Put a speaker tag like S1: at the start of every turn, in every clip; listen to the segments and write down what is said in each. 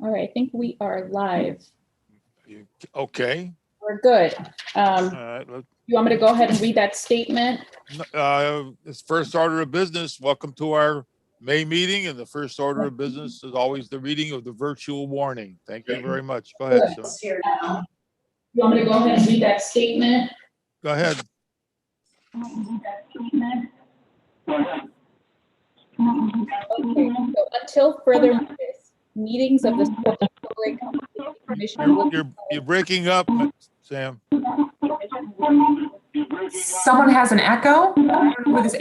S1: All right, I think we are live.
S2: Okay.
S1: We're good.
S2: Right,
S1: You want me to go ahead and read that statement?
S2: this first order of business. Welcome to our May meeting, and the first order of business is always the reading of the virtual warning. Thank you very much. Go ahead, sir.
S1: You want me to go ahead and read that statement?
S2: Go ahead.
S1: Okay, so until further notice, meetings of the Skokie Public Safety Commission will
S2: You're breaking up, Sam.
S3: Someone has an echo with this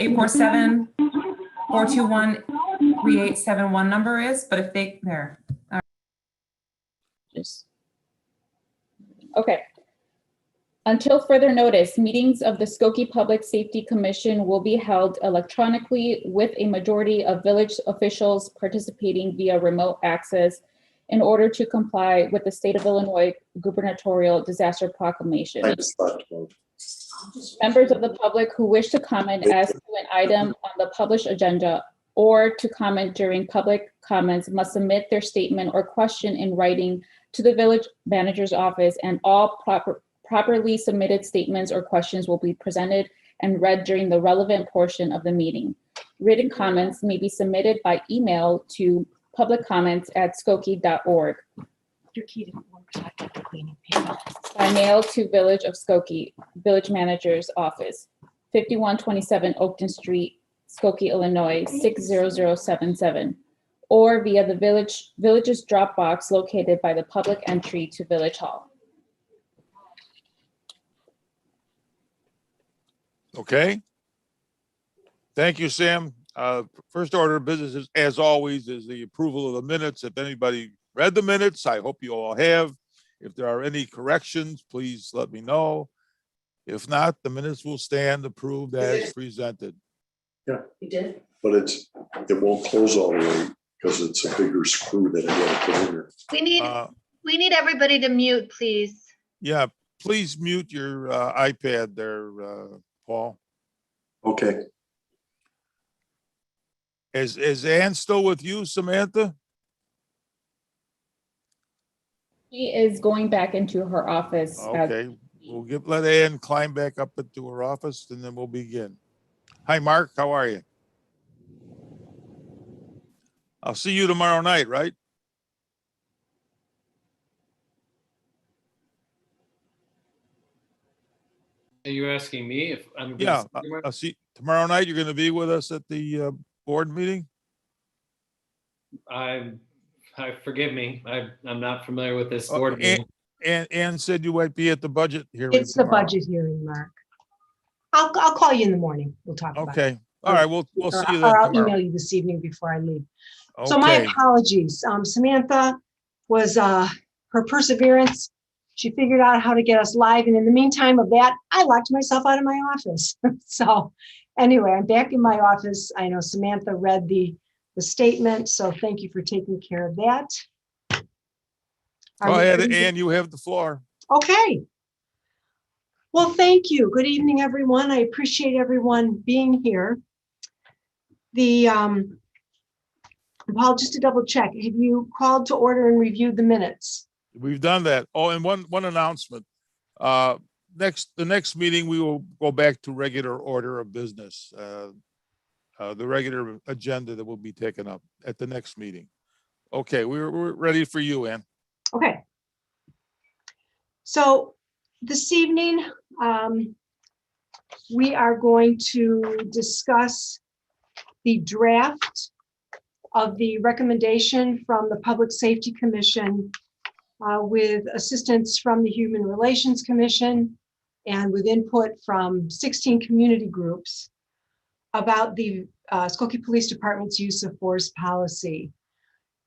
S3: 847-421-3871 number is, but if they, there.
S1: just okay. Until further notice, meetings of the Skokie Public Safety Commission will be held electronically with a majority of village officials participating via remote access in order to comply with the State of Illinois gubernatorial disaster proclamation. Members of the public who wish to comment as to an item on the published agenda or to comment during public comments must submit their statement or question in writing to the village manager's office, and all properly submitted statements or questions will be presented and read during the relevant portion of the meeting. Written comments may be submitted by email to publiccomments@skokie.org.
S4: Your key didn't work, so I got the cleaning paper.
S1: By mail to Village of Skokie, Village Manager's Office, 5127 Oakton Street, Skokie, Illinois, 60077, or via the village's drop box located by the public entry to Village Hall.
S2: Okay. Thank you, Sam. First order of business, is, as always, is the approval of the minutes. If anybody read the minutes, I hope you all have. If there are any corrections, please let me know. If not, the minutes will stand approved as presented.
S5: Yeah.
S4: You did?
S5: But it won't close all the way because it's a bigger screw that I gotta put in there.
S6: We need everybody to mute, please.
S2: Yeah, please mute your iPad there, Paul.
S5: Okay.
S2: Is Ann still with you, Samantha?
S1: She is going back into her office.
S2: Okay, we'll let Ann climb back up into her office and then we'll begin. Hi, Mark, how are you? I'll see you tomorrow night, right?
S7: Are you asking me if I'm?
S2: Yeah, I'll see tomorrow night. You're going to be with us at the board meeting.
S7: I forgive me. I'm not familiar with this board meeting.
S2: Ann said you might be at the budget hearing.
S4: It's the
S2: tomorrow.
S4: budget hearing, Mark. I'll call you in the morning. We'll talk about it.
S2: Okay. All right. We'll see you then
S4: Or I'll
S2: tomorrow.
S4: email you this evening before I leave.
S2: Okay.
S4: So my apologies. Samantha was her perseverance. She figured out how to get us live. And in the meantime of that, I locked myself out of my office. So anyway, I'm back in my office. I know Samantha read the statement. So thank you for taking care of that.
S2: Go ahead, Ann, you have the floor.
S4: Okay. Well, thank you. Good evening, everyone. I appreciate everyone being here. Paul, just to double check, have you called to order and reviewed the minutes?
S2: We've done that. Oh, and one announcement. The next meeting, we will go back to regular order of business. The regular agenda that will be taken up at the next meeting. Okay, we're ready for you, Ann.
S4: Okay. So this evening, we are going to discuss the draft of the recommendation from the Public Safety Commission with assistance from the Human Relations Commission and with input from 16 community groups about the Skokie Police Department's use of force policy.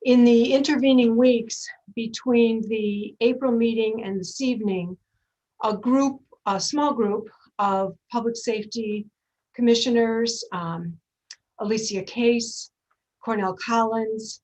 S4: In the intervening weeks between the April meeting and this evening, a small group of public safety commissioners, Alicia Case, Cornell Collins,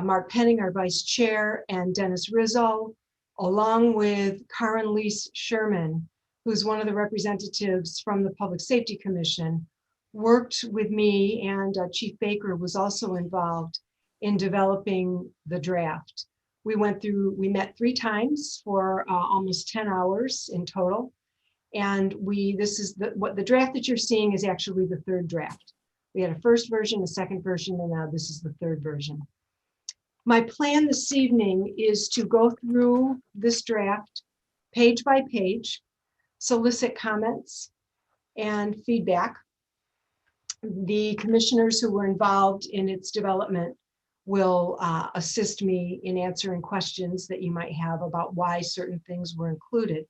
S4: Mark Penning, our vice chair, and Dennis Rizzo, along with Karen Lease Sherman, who's one of the representatives from the Public Safety Commission, worked with me, and Chief Baker was also involved in developing the draft. We met 3 times for almost 10 hours in total. And the draft that you're seeing is actually the 3rd draft. We had a first version, a second version, and now this is the 3rd version. My plan this evening is to go through this draft page by page, solicit comments and feedback. The commissioners who were involved in its development will assist me in answering questions that you might have about why certain things were included.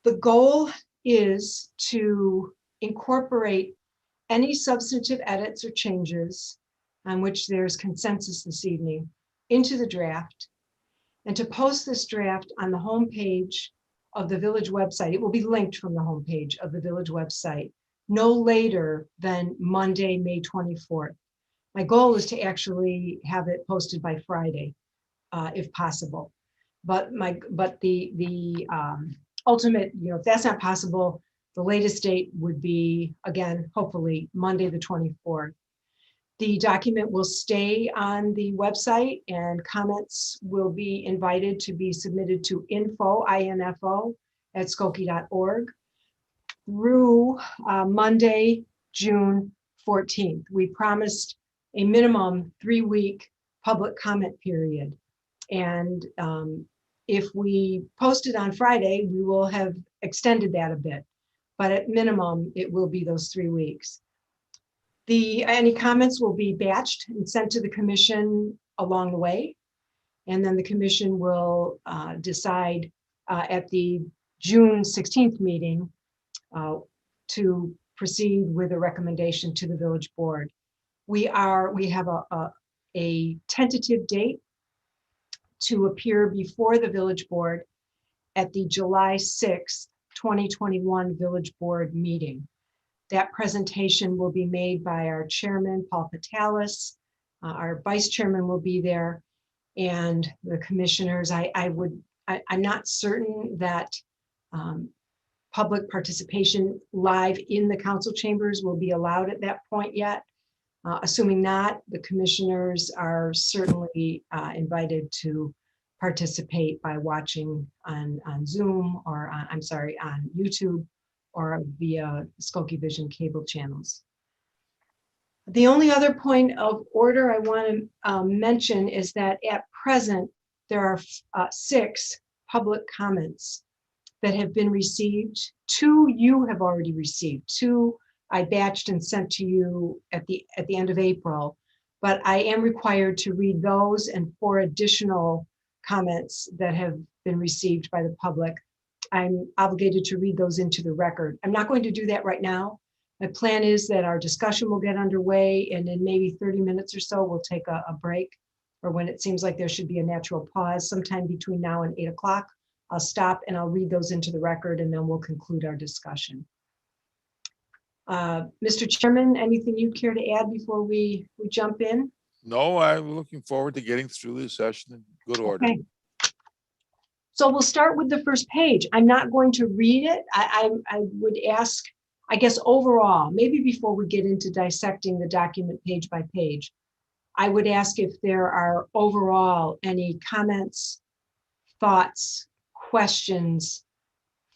S4: The goal is to incorporate any substantive edits or changes on which there's consensus this evening into the draft, and to post this draft on the homepage of the village website. It will be linked from the homepage of the village website no later than Monday, May 24th. My goal is to actually have it posted by Friday, if possible. But the ultimate, if that's not possible, the latest date would be, again, hopefully Monday the 24th. The document will stay on the website, and comments will be invited to be submitted to info, @skokie.org through Monday, June 14th. We promised a minimum 3-week public comment period. And if we post it on Friday, we will have extended that a bit, but at minimum, it will be those 3 weeks. Any comments will be batched and sent to the commission along the way. And then the commission will decide at the June 16th meeting to proceed with a recommendation to the village board. We have a tentative date to appear before the village board at the July 6th, 2021 village board meeting. That presentation will be made by our chairman, Paul Patalis. Our vice chairman will be there, and the commissioners. I'm not certain that public participation live in the council chambers will be allowed at that point yet. Assuming not, the commissioners are certainly invited to participate by watching on Zoom or on YouTube or via Skokie Vision cable channels. The only other point of order I want to mention is that at present, there are 6 public comments that have been received. 2 you have already received. 2 I batched and sent to you at the end of April, but I am required to read those and 4 additional comments that have been received by the public. I'm obligated to read those into the record. I'm not going to do that right now. My plan is that our discussion will get underway, and in maybe 30 minutes or so, we'll take a break, or when it seems like there should be a natural pause sometime between now and 8 o'clock. I'll stop and I'll read those into the record, and then we'll conclude our discussion. Mr. Chairman, anything you'd care to add before we jump in?
S2: No, I'm looking forward to getting through this session in good order.
S4: Okay. So we'll start with the first page. I'm not going to read it. I would ask, I guess overall, maybe before we get into dissecting the document page by page, I would ask if there are overall any comments, thoughts, questions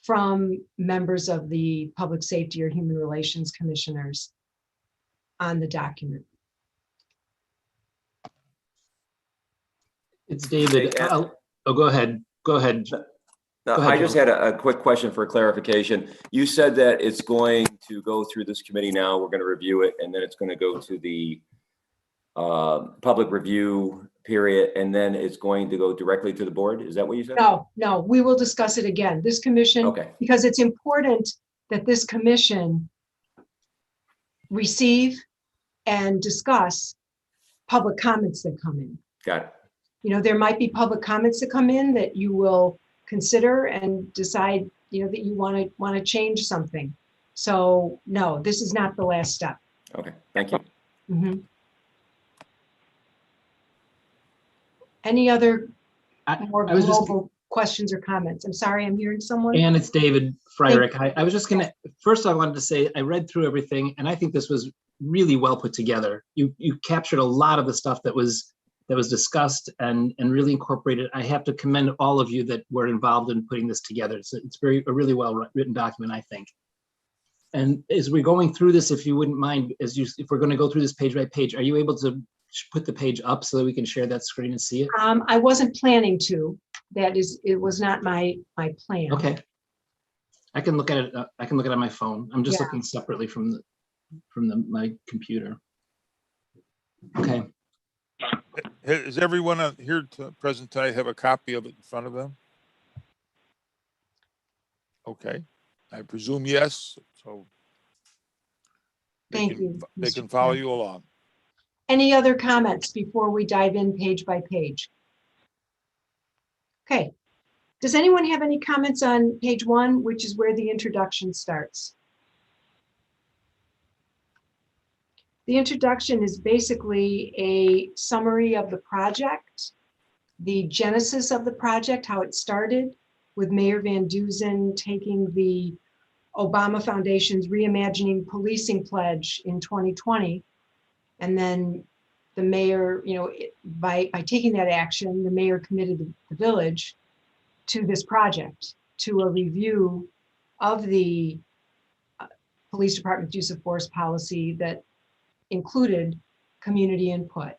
S4: from members of the Public Safety or Human Relations Commissioners on the document.
S8: It's David. Oh, go ahead. Go ahead.
S9: No,
S8: Go ahead,
S9: I just had a quick question for clarification. You said that it's going to go through this committee now. We're going to review it, and then it's going to go to the public review period, and then it's going to go directly to the board. Is that what you said?
S4: No, we will discuss it again. This commission,
S9: Okay.
S4: because it's important that this commission receive and discuss public comments that come in.
S9: Got it.
S4: You know, there might be public comments that come in that you will consider and decide, you know, that you want to change something. So no, this is not the last step.
S9: Okay, thank you.
S4: Mhm. Any other more
S8: I was just,
S4: global questions or comments? I'm sorry, I'm hearing someone.
S8: and it's David Frederick. I was just gonna, first I wanted to say, I read through everything and I think this was really well put together. You captured a lot of the stuff that was discussed and really incorporated. I have to commend all of you that were involved in putting this together. It's a really well written document, I think. And as we're going through this, if you wouldn't mind, if we're going to go through this page by page, are you able to put the page up so that we can share that screen and see it?
S4: I wasn't planning to. It was not my plan.
S8: Okay. I can look at it. I can look at it on my phone. I'm just
S4: Yeah.
S8: looking separately from my computer. Okay.
S2: Is everyone here present tonight have a copy of it in front of them? Okay, I presume yes, so.
S4: Thank you,
S2: They
S4: Mr.
S2: can follow
S4: Chair.
S2: you along.
S4: Any other comments before we dive in page by page? Okay. Does anyone have any comments on page 1, which is where the introduction starts? The introduction is basically a summary of the project, the genesis of the project, how it started with Mayor Van Dusen taking the Obama Foundation's Reimagining Policing Pledge in 2020. And then the mayor, you know, by taking that action, the mayor committed the village to this project, to a review of the police department's use of force policy that included community input.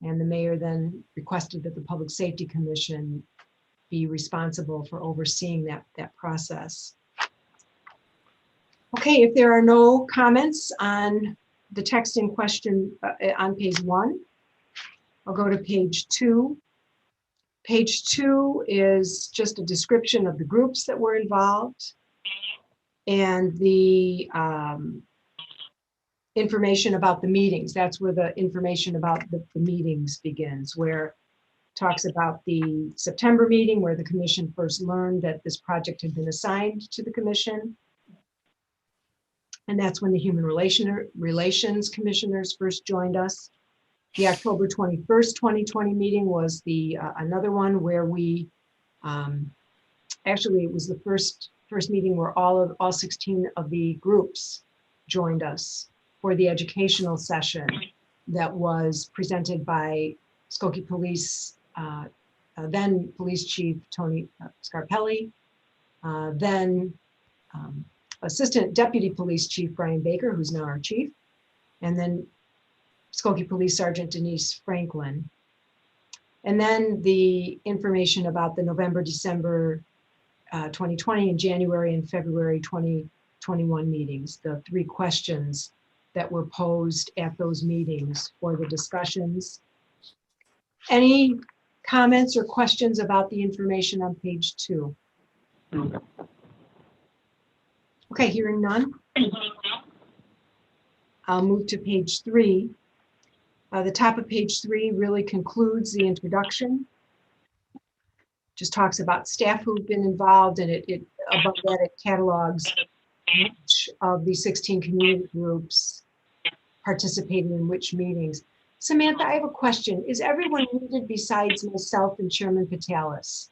S4: And the mayor then requested that the Public Safety Commission be responsible for overseeing that process. Okay, if there are no comments on the text in question on page 1, I'll go to page 2. Page 2 is just a description of the groups that were involved and the information about the meetings. That's where the information about the meetings begins, where it talks about the September meeting where the commission first learned that this project had been assigned to the commission. And that's when the Human Relations Commissioners first joined us. The October 21st, 2020 meeting was another one where we, actually it was the first meeting where all 16 of the groups joined us for the educational session that was presented by Skokie Police, then Police Chief Tony Scarpelli, then Assistant Deputy Police Chief Brian Baker, who's now our chief, and then Skokie Police Sergeant Denise Franklin. And then the information about the November, December 2020 and January and February 2021 meetings, the 3 questions that were posed at those meetings for the discussions. Any comments or questions about the information on page 2? Okay, hearing none. I'll move to page 3. The top of page 3 really concludes the introduction. Just talks about staff who've been involved, and it above that it catalogs which of the 16 community groups participating in which meetings. Samantha, I have a question. Is everyone muted besides myself and Chairman Patalis?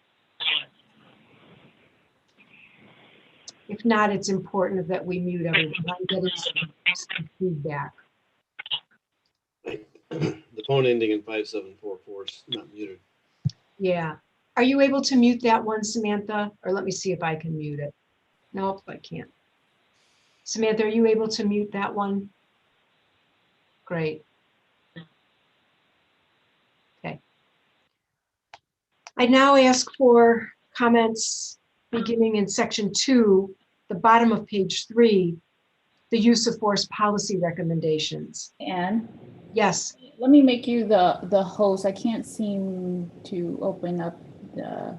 S4: If not, it's important that we mute everyone. I'm getting some feedback.
S10: The phone ending in 5744 is not muted.
S4: Yeah. Are you able to mute that one, Samantha? Or let me see if I can mute it. Nope, I can't. Samantha, are you able to mute that one? Great. Okay. I now ask for comments beginning in section 2, the bottom of page 3, the use of force policy recommendations.
S1: Anne,
S4: Yes.
S1: let me make you the host. I can't seem to open up the.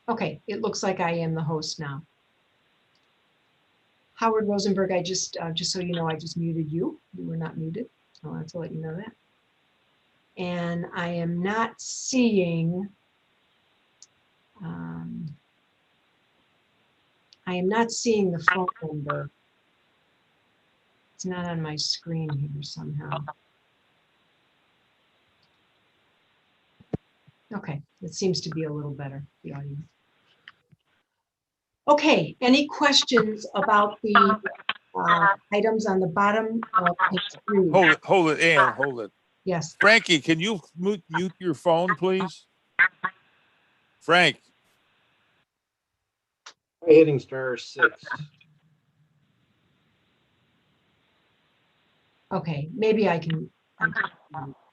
S4: Okay, it looks like I am the host now. Howard Rosenberg, I just so you know, I just muted you. You were not muted. I wanted to let you know that. And I am not seeing, the phone number. It's not on my screen here somehow. Okay, it seems to be a little better, the audio. Okay, any questions about the items on the bottom of page 3?
S2: Hold it, Ann, hold it.
S4: Yes,
S2: Frankie, can you mute your phone, please? Frank,
S10: Hitting *6.
S4: okay, maybe I can,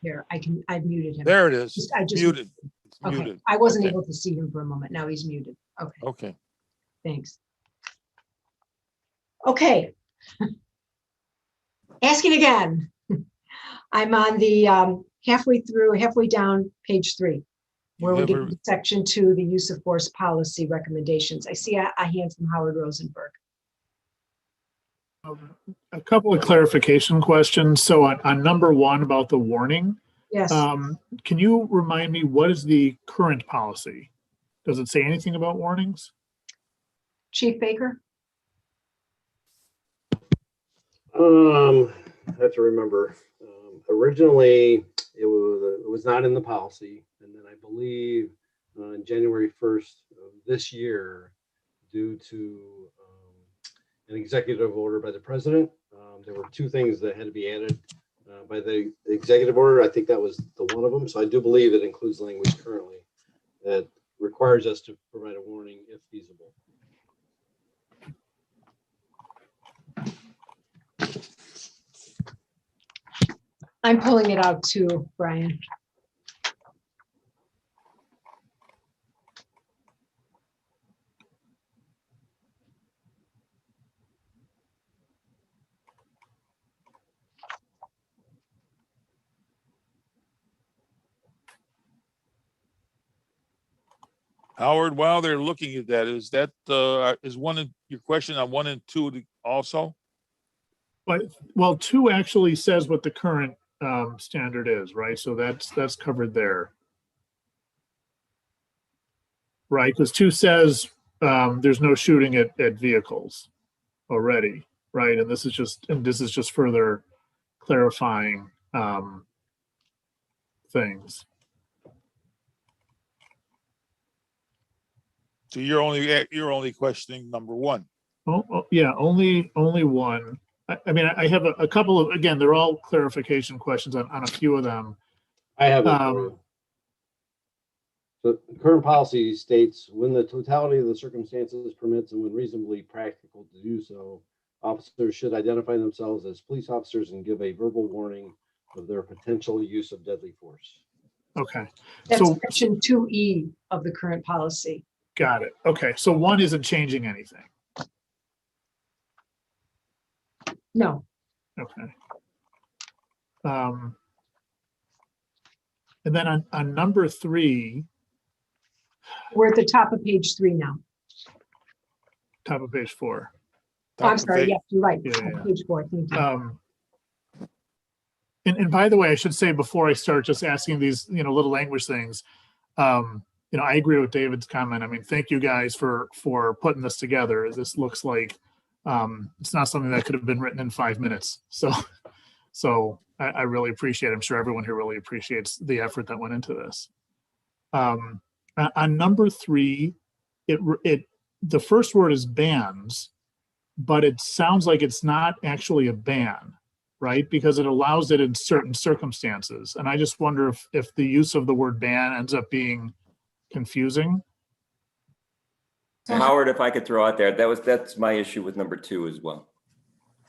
S4: here, I've muted him.
S2: there it is.
S4: I just
S2: Muted. It's
S4: Okay,
S2: muted.
S4: I wasn't
S2: Okay.
S4: able to see him for a moment. Now he's muted. Okay,
S2: Okay.
S4: thanks. Okay. Asking again. I'm on the halfway down page 3, where we get to section 2, the use of force policy recommendations. I see a hand from Howard Rosenberg.
S11: A couple of clarification questions. So on number 1 about the warning,
S4: Yes,
S11: can you remind me what is the current policy? Does it say anything about warnings?
S4: Chief Baker?
S10: I have to remember. Originally, it was not in the policy, and then I believe on January 1st of this year, due to an executive order by the president, there were 2 things that had to be added by the executive order. I think that was the one of them. So I do believe it includes language currently that requires us to provide a warning if feasible.
S4: I'm pulling it out too, Brian.
S2: Howard, while they're looking at that, is your question on 1 and 2 also?
S11: But well, 2 actually says what the current standard is, right? So that's covered there, right? Because 2 says there's no shooting at vehicles already, right? And this is just further clarifying things.
S2: So you're only questioning number 1.
S11: Oh yeah, only 1. I mean, I have a couple of, again, they're all clarification questions on a few of them.
S10: I have it for you. So the current policy states, when the totality of the circumstances permits and when reasonably practical to do so, officers should identify themselves as police officers and give a verbal warning of their potential use of deadly force.
S11: Okay.
S4: That's
S11: So
S4: section 2E of the current policy.
S11: got it. Okay. So 1 isn't changing anything.
S4: No,
S11: Okay. And then on number 3,
S4: we're at the top of page 3 now.
S11: top of page 4.
S4: Oh, I'm sorry. Yes, you're right.
S11: Yeah,
S4: Top
S11: yeah.
S4: of page 4. Thank you.
S11: And by the way, I should say before I start just asking these, little language things, I agree with David's comment. I mean, thank you guys for putting this together. This looks like it's not something that could have been written in 5 minutes. So I really appreciate it. I'm sure everyone here really appreciates the effort that went into this. On number 3, the first word is bans, but it sounds like it's not actually a ban, right? Because it allows it in certain circumstances. And I just wonder if the use of the word ban ends up being confusing.
S9: So Howard, if I could throw out there, that's my issue with number 2 as well.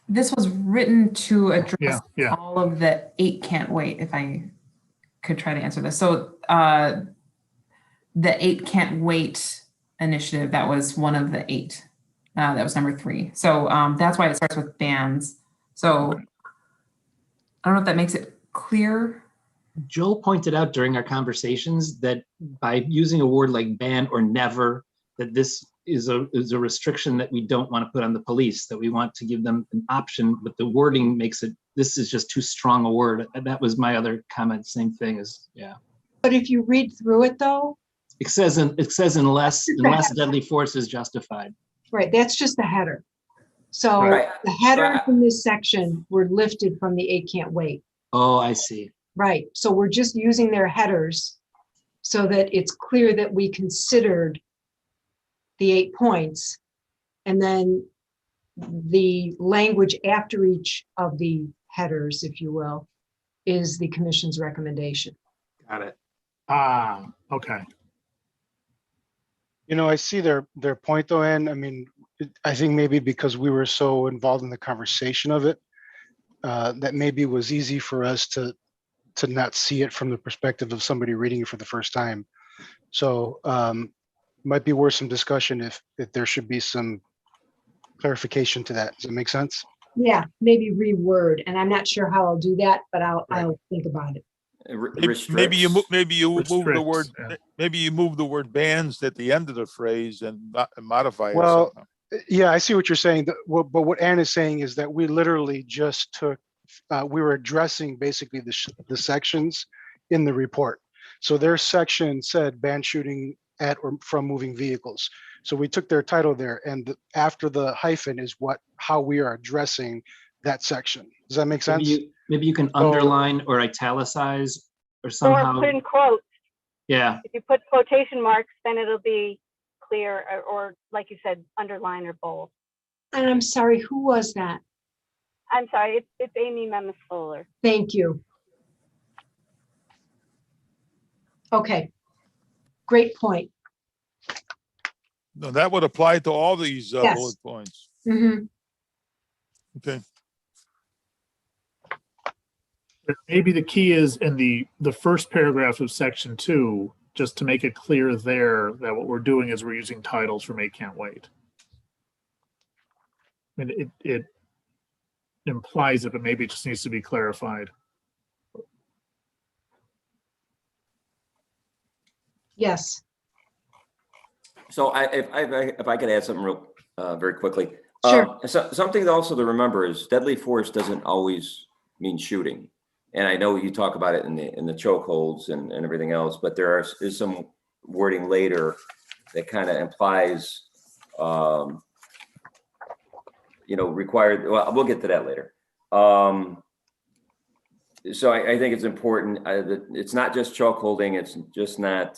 S3: This was written to address
S11: Yeah.
S3: all of the 8 can't wait, if I could try to answer this. So the 8 can't wait initiative, that was one of the 8. That was number 3. So that's why it starts with bans. So I don't know if that makes it clear.
S8: Joel pointed out during our conversations that by using a word like ban or never, that this is a restriction that we don't want to put on the police, that we want to give them an option, but the wording makes it, this is just too strong a word. That was my other comment, same thing as, yeah.
S4: But if you read through it though,
S8: It says unless deadly force is justified.
S4: right, that's just the header. So
S9: Right.
S4: the headers in this section were lifted from the 8 can't wait.
S8: Oh, I see.
S4: Right, so we're just using their headers so that it's clear that we considered the 8 points. And then the language after each of the headers, if you will, is the commission's recommendation.
S8: Got it.
S11: Okay.
S12: You know, I see their point though, Ann. I mean, I think maybe because we were so involved in the conversation of it, that maybe was easy for us to not see it from the perspective of somebody reading it for the first time. So might be worth some discussion if there should be some clarification to that. Does it make sense?
S4: Yeah, maybe reword, and I'm not sure how I'll do that, but I'll think about it.
S2: Maybe you move the word,
S11: yeah.
S2: maybe you move the word bans at the end of the phrase and modify it
S12: Well,
S2: somehow.
S12: yeah, I see what you're saying. But what Ann is saying is that we literally just took, we were addressing basically the sections in the report. So their section said ban shooting at or from moving vehicles. So we took their title there, and after the hyphen is how we are addressing that section. Does that make sense?
S8: Maybe you can underline or italicize or somehow.
S13: Or put in quotes.
S8: Yeah.
S13: If you put quotation marks, then it'll be clear, or like you said, underline or bold.
S4: And I'm sorry, who was that?
S13: I'm sorry, it's Amy Memis-Fuller.
S4: Thank you. Okay, great point.
S2: No, that would apply to all these
S4: Yes.
S2: bullet points.
S4: Mhm.
S2: Okay.
S11: But maybe the key is in the first paragraph of section 2, just to make it clear there that what we're doing is we're using titles from 8 can't wait. I mean, it implies it, but maybe it just needs to be clarified.
S4: Yes.
S9: So if I could add something real very quickly.
S4: Sure.
S9: So something also to remember is deadly force doesn't always mean shooting. And I know you talk about it in the chokeholds and everything else, but there is some wording later that kind of implies, required. Well, we'll get to that later. So I think it's important that it's not just chokeholding. It's just not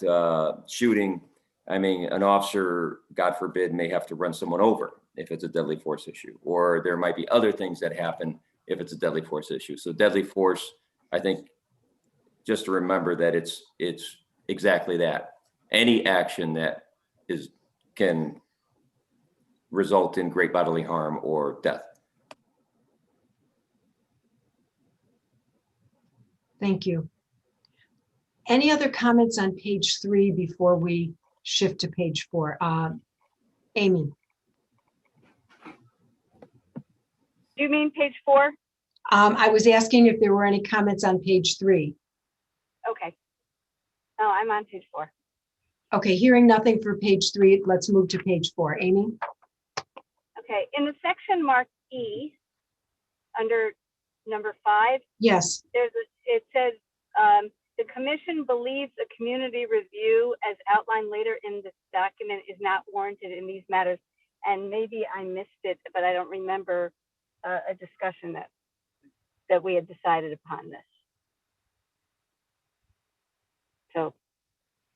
S9: shooting. I mean, an officer, God forbid, may have to run someone over if it's a deadly force issue, or there might be other things that happen if it's a deadly force issue. So deadly force, I think, just to remember that it's exactly that. Any action that can result in great bodily harm or death.
S4: Thank you. Any other comments on page 3 before we shift to page 4? Amy.
S13: Do you mean page 4?
S4: I was asking if there were any comments on page 3.
S13: Okay. No, I'm on page 4.
S4: Okay, hearing nothing for page 3, let's move to page 4. Amy?
S13: Okay, in the section marked E, under number 5,
S4: Yes.
S13: it says the commission believes a community review as outlined later in this document is not warranted in these matters. And maybe I missed it, but I don't remember a discussion that we had decided upon this. So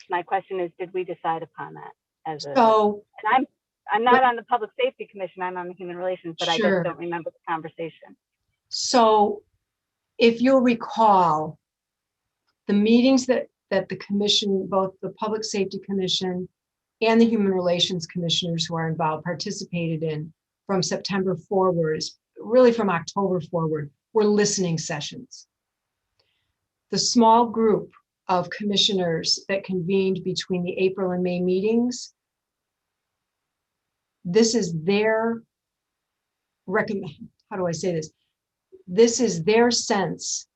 S13: my question is, did we decide upon that as a?
S4: So,
S13: and I'm not on the Public Safety Commission. I'm on the Human Relations, but
S4: sure.
S13: I just don't remember the conversation.
S4: So if you'll recall, the meetings that the commission, both the Public Safety Commission and the Human Relations commissioners who are involved participated in from September forward, really from October forward, were listening sessions. The small group of commissioners that convened between the April and May meetings, this is their how do I say this? This is their sense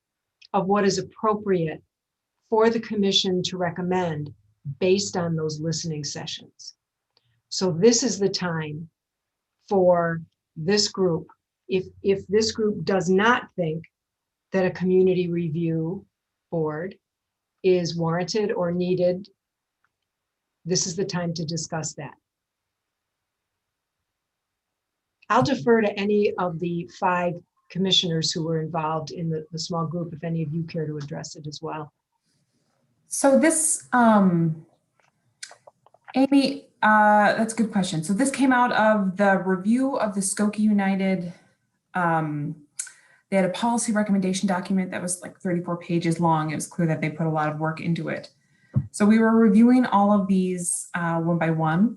S4: of what is appropriate for the commission to recommend based on those listening sessions. So this is the time for this group. If this group does not think that a community review board is warranted or needed, this is the time to discuss that. I'll defer to any of the 5 commissioners who were involved in the small group, if any of you care to address it as well.
S3: So this, Amy, that's a good question. So this came out of the review of the Skokie United. They had a policy recommendation document that was like 34 pages long. It was clear that they put a lot of work into it. So we were reviewing all of these one by one.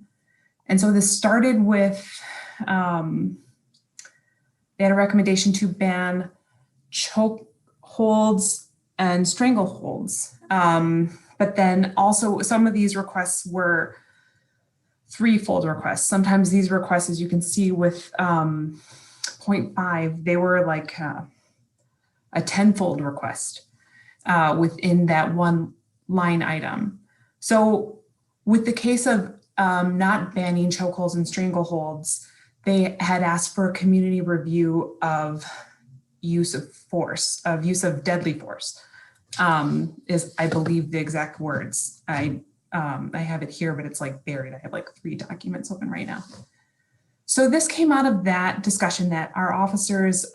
S3: And so this started with, they had a recommendation to ban choke holds and strangleholds. But then also some of these requests were threefold requests. Sometimes these requests, as you can see with 0.5, they were like a 10-fold request within that one line item. So with the case of not banning chokeholds and strangleholds, they had asked for a community review of use of force, of use of deadly force, is I believe the exact words. I have it here, but it's like buried. I have like 3 documents open right now. So this came out of that discussion that our officers,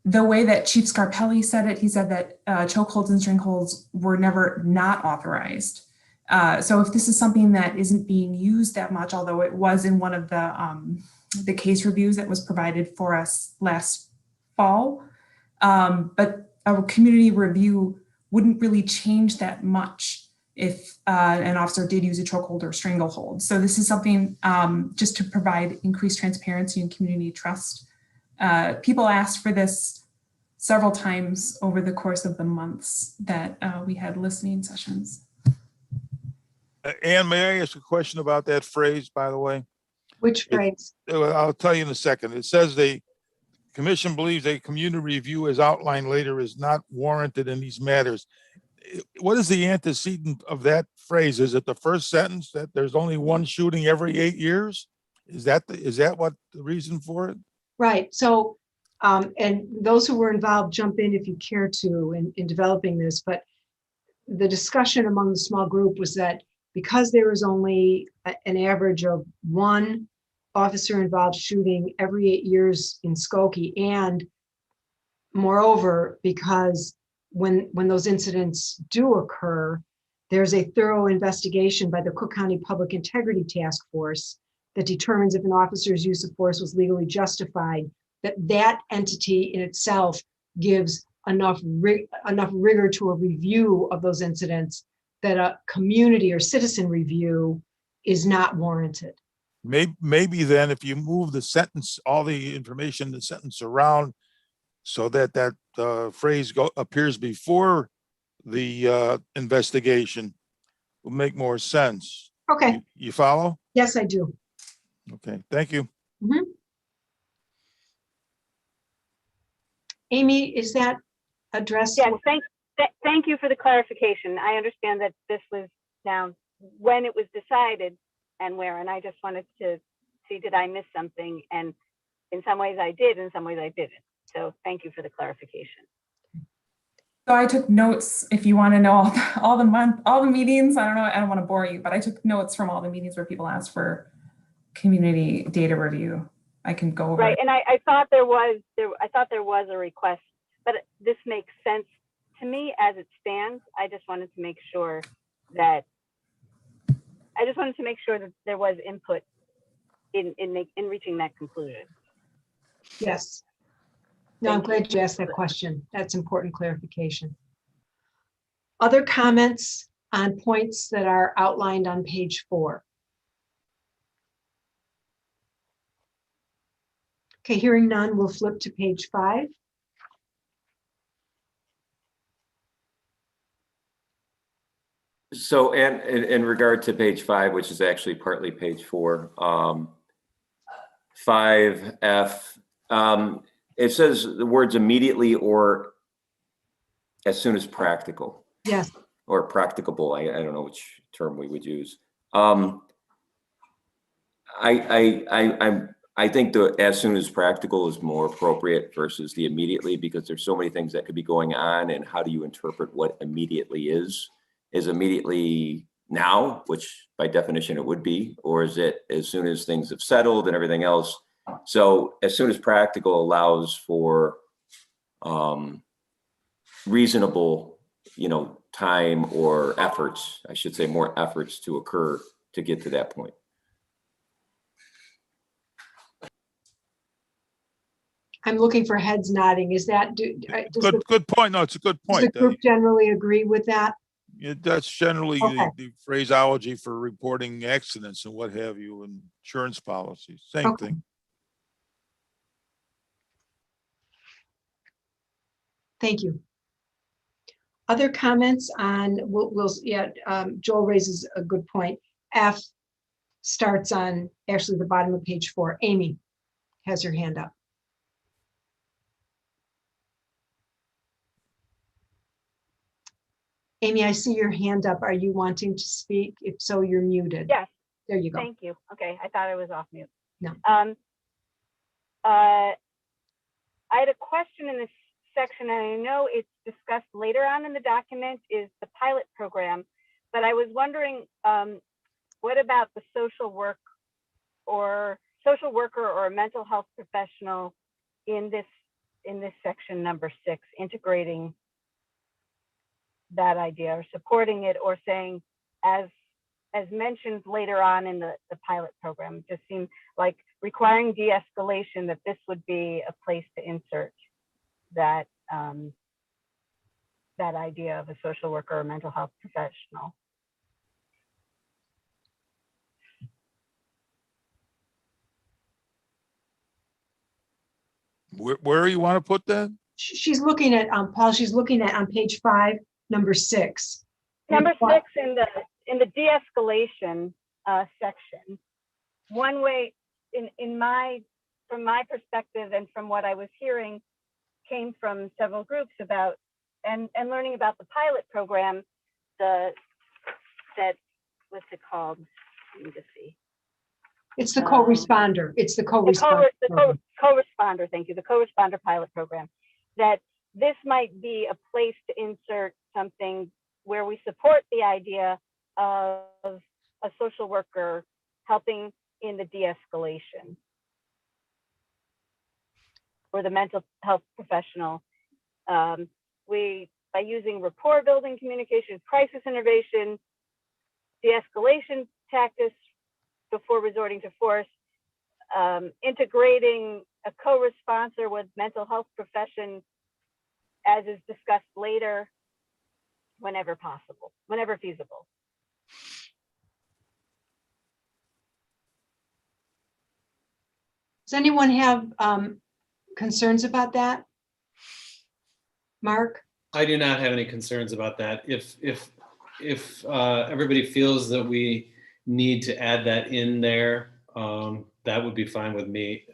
S3: the way that Chief Scarpelli said it, he said that chokeholds and strangleholds were never not authorized. So if this is something that isn't being used that much, although it was in one of the case reviews that was provided for us last fall, but a community review wouldn't really change that much if an officer did use a chokehold or stranglehold. So this is something just to provide increased transparency and community trust. People asked for this several times over the course of the months that we had listening sessions.
S2: Anne, may I ask a question about that phrase, by the way?
S4: Which phrase?
S2: I'll tell you in a second. It says the commission believes a community review as outlined later is not warranted in these matters. What is the antecedent of that phrase? Is it the first sentence that there's only one shooting every 8 years? Is that what the reason for it?
S4: Right. So, and those who were involved, jump in if you care to in developing this, but the discussion among the small group was that because there is only an average of 1 officer involved shooting every 8 years in Skokie, and moreover, because when those incidents do occur, there's a thorough investigation by the Cook County Public Integrity Task Force that determines if an officer's use of force was legally justified, that entity in itself gives enough rigor to a review of those incidents that a community or citizen review is not warranted.
S2: Maybe then if you move the sentence, all the information, the sentence around so that phrase appears before the investigation will make more sense.
S4: Okay.
S2: You follow?
S4: Yes, I do.
S2: Okay, thank you.
S4: Mm-hmm. Amy, is that addressed?
S13: Yes, thank you for the clarification. I understand that this was now when it was decided and where, and I just wanted to see, did I miss something? And in some ways I did, in some ways I didn't. So thank you for the clarification.
S3: So I took notes, if you want to know all the meetings. I don't want to bore you, but I took notes from all the meetings where people asked for community data review. I can go over.
S13: Right, and I thought there was a request, but this makes sense to me as it stands. I just wanted to make sure that there was input in reaching that conclusion.
S4: Yes. No, I'm glad you asked that question. That's important clarification. Other comments on points that are outlined on page 4? Okay, hearing none, we'll flip to page 5.
S9: So, and in regard to page 5, which is actually partly page 4, 5F, it says the words immediately or as soon as practical.
S4: Yes.
S9: Or practicable. I don't know which term we would use. I think the as soon as practical is more appropriate versus the immediately, because there's so many things that could be going on, and how do you interpret what immediately is? Is immediately now, which by definition it would be, or is it as soon as things have settled and everything else? So as soon as practical allows for reasonable, time or efforts, I should say more efforts to occur to get to that point.
S4: I'm looking for heads nodding. Is that,
S2: Good point. No, it's a good
S4: does the
S2: point.
S4: group generally agree with that?
S2: That's generally
S4: Okay.
S2: the phraseology for reporting accidents and what have you, and insurance policies. Same
S4: Okay.
S2: thing.
S4: Thank you. Other comments on, Joel raises a good point. F starts on actually the bottom of page 4. Amy has her hand up. Amy, I see your hand up. Are you wanting to speak? If so, you're muted.
S13: Yes.
S4: There you go.
S13: Thank you. Okay, I thought I was off mute.
S4: No.
S13: I had a question in this section, and I know it's discussed later on in the document, is the pilot program, but I was wondering, what about the social worker or a mental health professional in this section number 6, integrating that idea or supporting it, or saying as mentioned later on in the pilot program? It just seemed like requiring de-escalation, that this would be a place to insert that that idea of a social worker or mental health professional.
S2: Where you want to put that?
S4: She's looking at, Paul, she's looking at on page 5, number 6.
S13: Number 6 in the de-escalation section. One way, from my perspective and from what I was hearing, came from several groups about and learning about the pilot program. What's it called? Let me just see.
S4: It's the co-responder. It's the co-responder.
S13: The co-responder, thank you, the co-responder pilot program. That this might be a place to insert something where we support the idea of a social worker helping in the de-escalation, or the mental health professional. By using rapport building, communication, crisis intervention, de-escalation tactics before resorting to force, integrating a co-responder with mental health profession, as is discussed later, whenever possible, whenever feasible.
S4: Does anyone have concerns about that? Mark?
S7: I do not have any concerns about that. If everybody feels that we need to add that in there, that would be fine with me.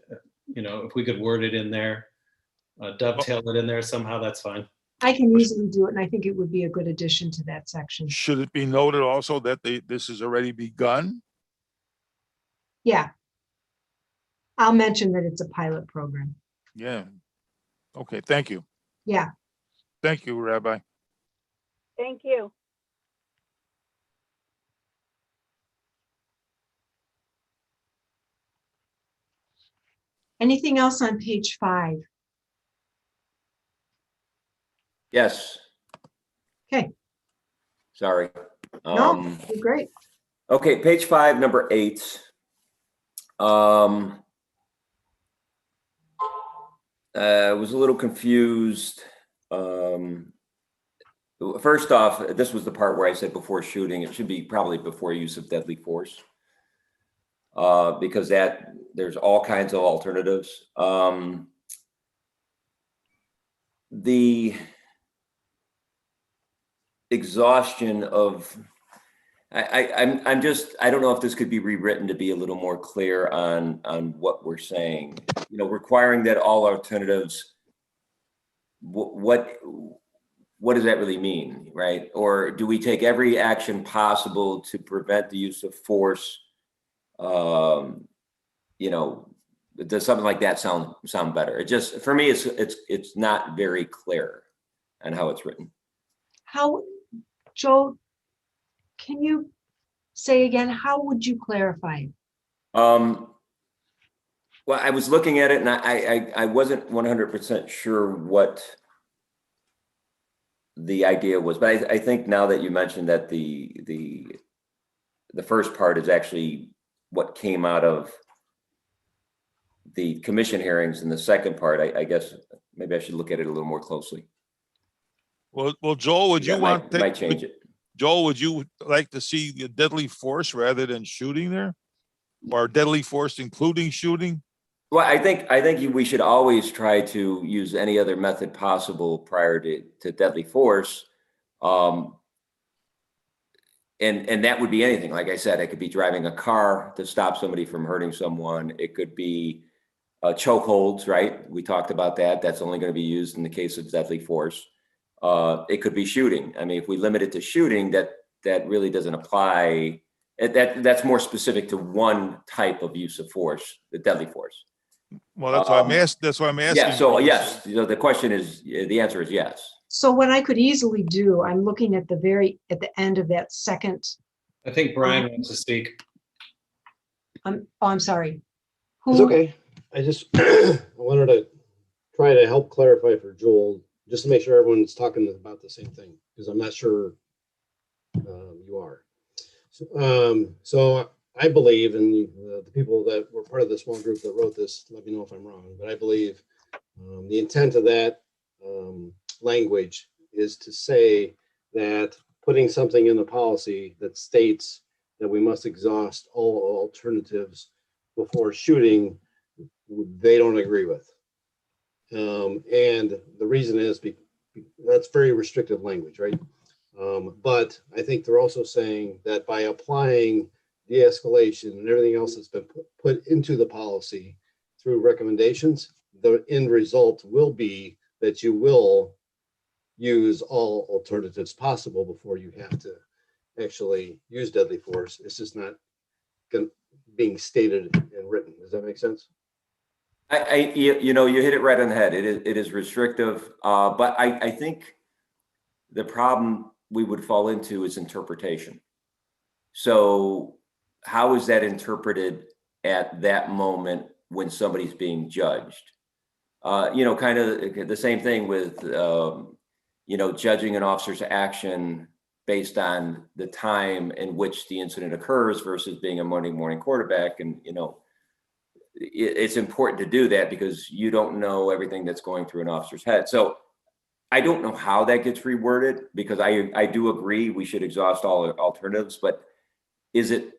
S7: If we could word it in there, dovetail it in there somehow, that's fine.
S4: I can easily do it, and I think it would be a good addition to that section.
S2: Should it be noted also that this has already begun?
S4: Yeah. I'll mention that it's a pilot program.
S2: Yeah. Okay, thank you.
S4: Yeah.
S2: Thank you, Rabbi.
S13: Thank you.
S4: Anything else on page 5?
S9: Yes.
S4: Okay.
S9: Sorry.
S4: No, you're great.
S9: Okay, page 5, number 8. I was a little confused. First off, this was the part where I said before shooting. It should be probably before use of deadly force, because there's all kinds of alternatives. The exhaustion of, I don't know if this could be rewritten to be a little more clear on what we're saying. Requiring that all alternatives, what what does that really mean, right? Or do we take every action possible to prevent the use of force? You know, does something like that sound better? It just, for me, it's not very clear on how it's written.
S4: How, Joe, can you say again, how would you clarify it?
S9: Well, I was looking at it and I wasn't 100% sure what the idea was, but I think now that you mentioned that the first part is actually what came out of the commission hearings, and the second part, I guess maybe I should look at it a little more closely.
S2: Well, Joel, would you want
S9: might change it?
S2: Joel, would you like to see the deadly force rather than shooting there, or deadly force including shooting?
S9: Well, I think we should always try to use any other method possible prior to deadly force. And that would be anything. Like I said, it could be driving a car to stop somebody from hurting someone. It could be chokeholds, right? We talked about that. That's only going to be used in the case of deadly force. It could be shooting. I mean, if we limit it to shooting, that really doesn't apply. That's more specific to one type of use of force, the deadly force.
S2: Well, that's why I'm asking. That's why I'm asking.
S9: Yeah. So yes, the question is, the answer is yes.
S4: So what I could easily do, I'm looking at the end of that second.
S7: I think Brian wants to speak.
S4: I'm sorry.
S10: It's okay. I just I wanted to try to help clarify for Joel, just to make sure everyone's talking about the same thing, because I'm not sure you are. So I believe, and the people that were part of the small group that wrote this, let me know if I'm wrong, but I believe the intent of that language is to say that putting something in the policy that states that we must exhaust all alternatives before shooting, they don't agree with. And the reason is that's very restrictive language, right? But I think they're also saying that by applying de-escalation and everything else that's been put into the policy through recommendations, the end result will be that you will use all alternatives possible before you have to actually use deadly force. It's just not being stated and written. Does that make sense?
S9: You hit it right on the head. It is restrictive, but I think the problem we would fall into is interpretation. So how is that interpreted at that moment when somebody's being judged? Kind of the same thing with, judging an officer's action based on the time in which the incident occurs versus being a Monday morning quarterback. And, it's important to do that because you don't know everything that's going through an officer's head. So I don't know how that gets reworded, because I do agree we should exhaust all alternatives, but is it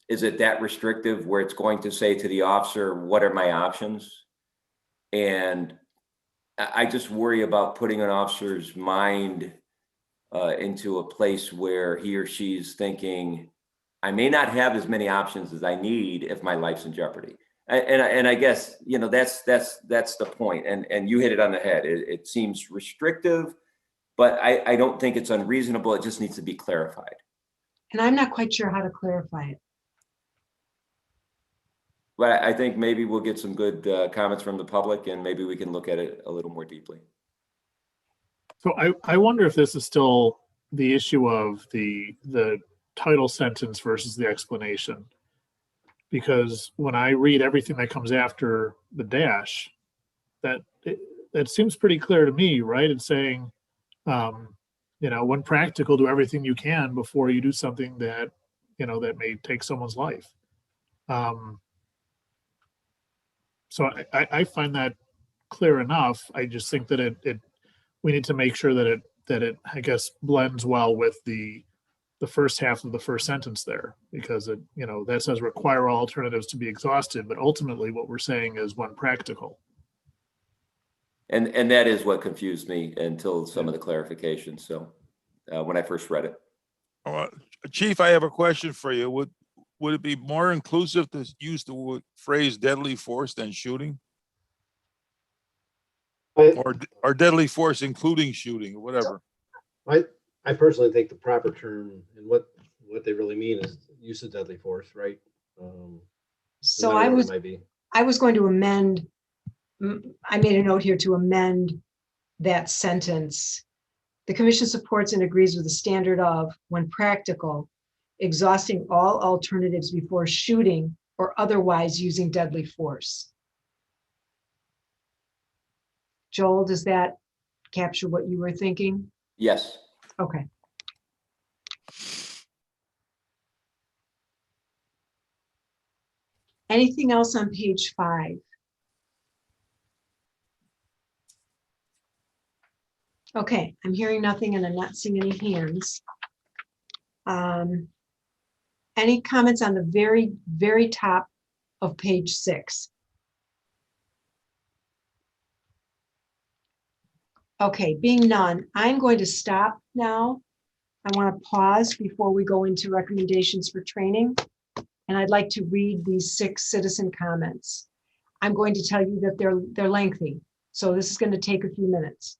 S9: that restrictive where it's going to say to the officer, what are my options? And I just worry about putting an officer's mind into a place where he or she's thinking, I may not have as many options as I need if my life's in jeopardy. And I guess, that's the point. And you hit it on the head. It seems restrictive, but I don't think it's unreasonable. It just needs to be clarified.
S4: And I'm not quite sure how to clarify it.
S9: But I think maybe we'll get some good comments from the public, and maybe we can look at it a little more deeply.
S11: So I wonder if this is still the issue of the title sentence versus the explanation. Because when I read everything that comes after the dash, that seems pretty clear to me, right? It's saying, when practical, do everything you can before you do something that, that may take someone's life. So I find that clear enough. I just think that we need to make sure that it I guess blends well with the first half of the first sentence there, because that says require all alternatives to be exhausted, but ultimately what we're saying is when practical.
S9: And that is what confused me until some of the clarifications. So when I first read it.
S2: Chief, I have a question for you. Would it be more inclusive to use the phrase deadly force than shooting? Or deadly force including shooting, or whatever?
S10: I personally think the proper term and what they really mean is use of deadly force, right?
S4: So
S10: my
S4: I
S10: word
S4: was
S10: might be.
S4: I was going to amend. I made a note here to amend that sentence. The commission supports and agrees with the standard of, when practical, exhausting all alternatives before shooting or otherwise using deadly force. Joel, does that capture what you were thinking?
S9: Yes.
S4: Okay. Anything else on page 5? Okay, I'm hearing nothing and I'm not seeing any hands. Any comments on the very, very top of page 6? Okay, being none, I'm going to stop now. I want to pause before we go into recommendations for training. And I'd like to read these 6 citizen comments. I'm going to tell you that they're lengthy, so this is going to take a few minutes.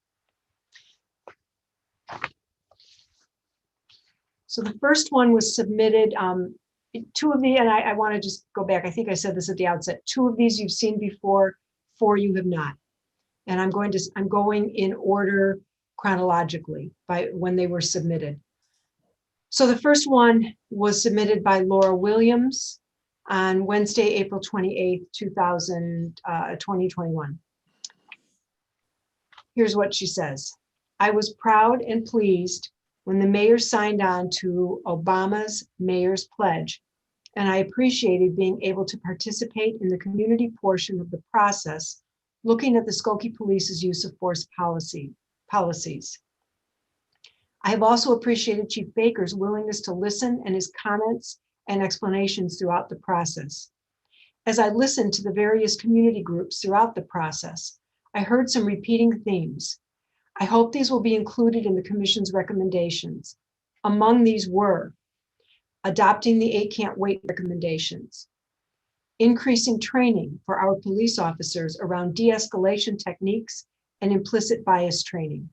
S4: So the first one was submitted, 2 of the, and I want to just go back. I think I said this at the outset. 2 of these you've seen before, 4 you have not. And I'm going in order chronologically by when they were submitted. So the first one was submitted by Laura Williams on Wednesday, April 28th, 2021. Here's what she says. I was proud and pleased when the mayor signed on to Obama's Mayor's Pledge, and I appreciated being able to participate in the community portion of the process, looking at the Skokie Police's use of force policies. I have also appreciated Chief Baker's willingness to listen and his comments and explanations throughout the process. As I listened to the various community groups throughout the process, I heard some repeating themes. I hope these will be included in the Commission's recommendations. Among these were adopting the 8 Can't Wait recommendations, increasing training for our police officers around de-escalation techniques and implicit bias training,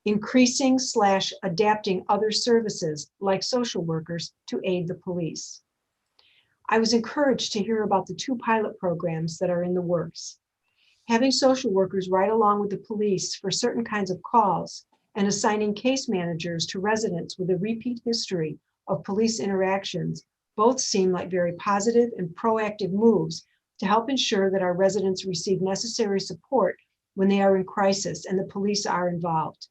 S4: increasing/adapting other services like social workers to aid the police. I was encouraged to hear about the 2 pilot programs that are in the works. Having social workers ride along with the police for certain kinds of calls and assigning case managers to residents with a repeat history of police interactions both seem like very positive and proactive moves to help ensure that our residents receive necessary support when they are in crisis and the police are involved.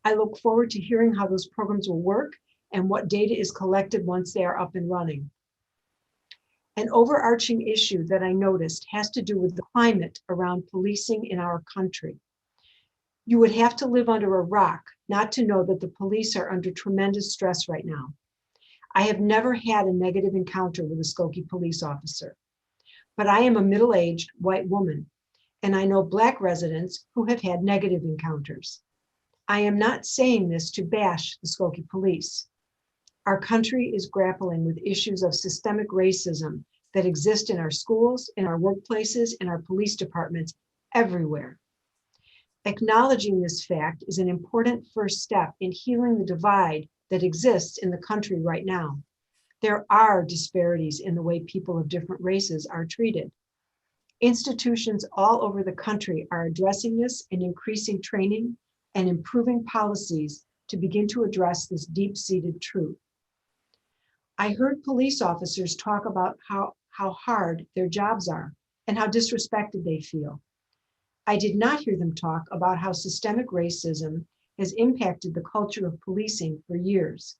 S4: I look forward to hearing how those programs will work and what data is collected once they are up and running. An overarching issue that I noticed has to do with the climate around policing in our country. You would have to live under a rock not to know that the police are under tremendous stress right now. I have never had a negative encounter with a Skokie police officer, but I am a middle-aged white woman, and I know Black residents who have had negative encounters. I am not saying this to bash the Skokie police. Our country is grappling with issues of systemic racism that exist in our schools, in our workplaces, in our police departments, everywhere. Acknowledging this fact is an important first step in healing the divide that exists in the country right now. There are disparities in the way people of different races are treated. Institutions all over the country are addressing this and increasing training and improving policies to begin to address this deep-seated truth. I heard police officers talk about how hard their jobs are and how disrespected they feel. I did not hear them talk about how systemic racism has impacted the culture of policing for years.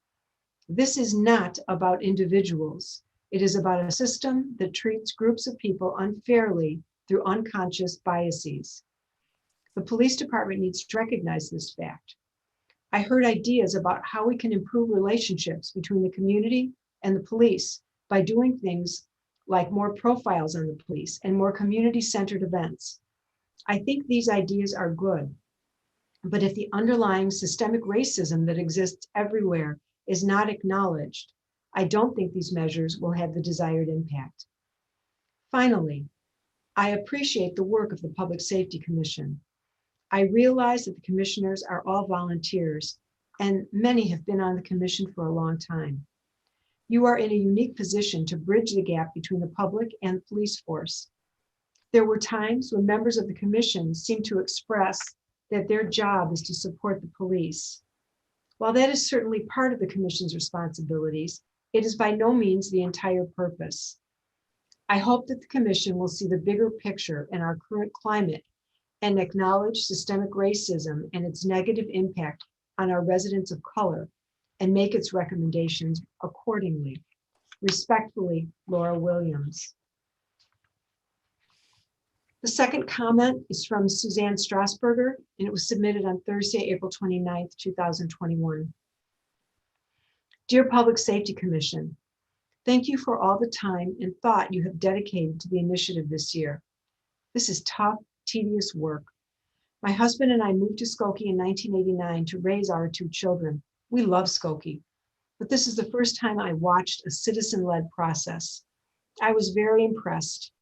S4: This is not about individuals. It is about a system that treats groups of people unfairly through unconscious biases. The police department needs to recognize this fact. I heard ideas about how we can improve relationships between the community and the police by doing things like more profiles on the police and more community-centered events. I think these ideas are good, but if the underlying systemic racism that exists everywhere is not acknowledged, I don't think these measures will have the desired impact. Finally, I appreciate the work of the Public Safety Commission. I realize that the commissioners are all volunteers, and many have been on the commission for a long time. You are in a unique position to bridge the gap between the public and the police force. There were times when members of the commission seemed to express that their job is to support the police. While that is certainly part of the commission's responsibilities, it is by no means the entire purpose. I hope that the commission will see the bigger picture in our current climate and acknowledge systemic racism and its negative impact on our residents of color and make its recommendations accordingly. Respectfully, Laura Williams. The second comment is from Suzanne Strasburger, and it was submitted on Thursday, April 29th, 2021. Dear Public Safety Commission, thank you for all the time and thought you have dedicated to the initiative this year. This is tough, tedious work. My husband and I moved to Skokie in 1989 to raise our 2 children. We love Skokie, but this is the first time I watched a citizen-led process. I was very impressed.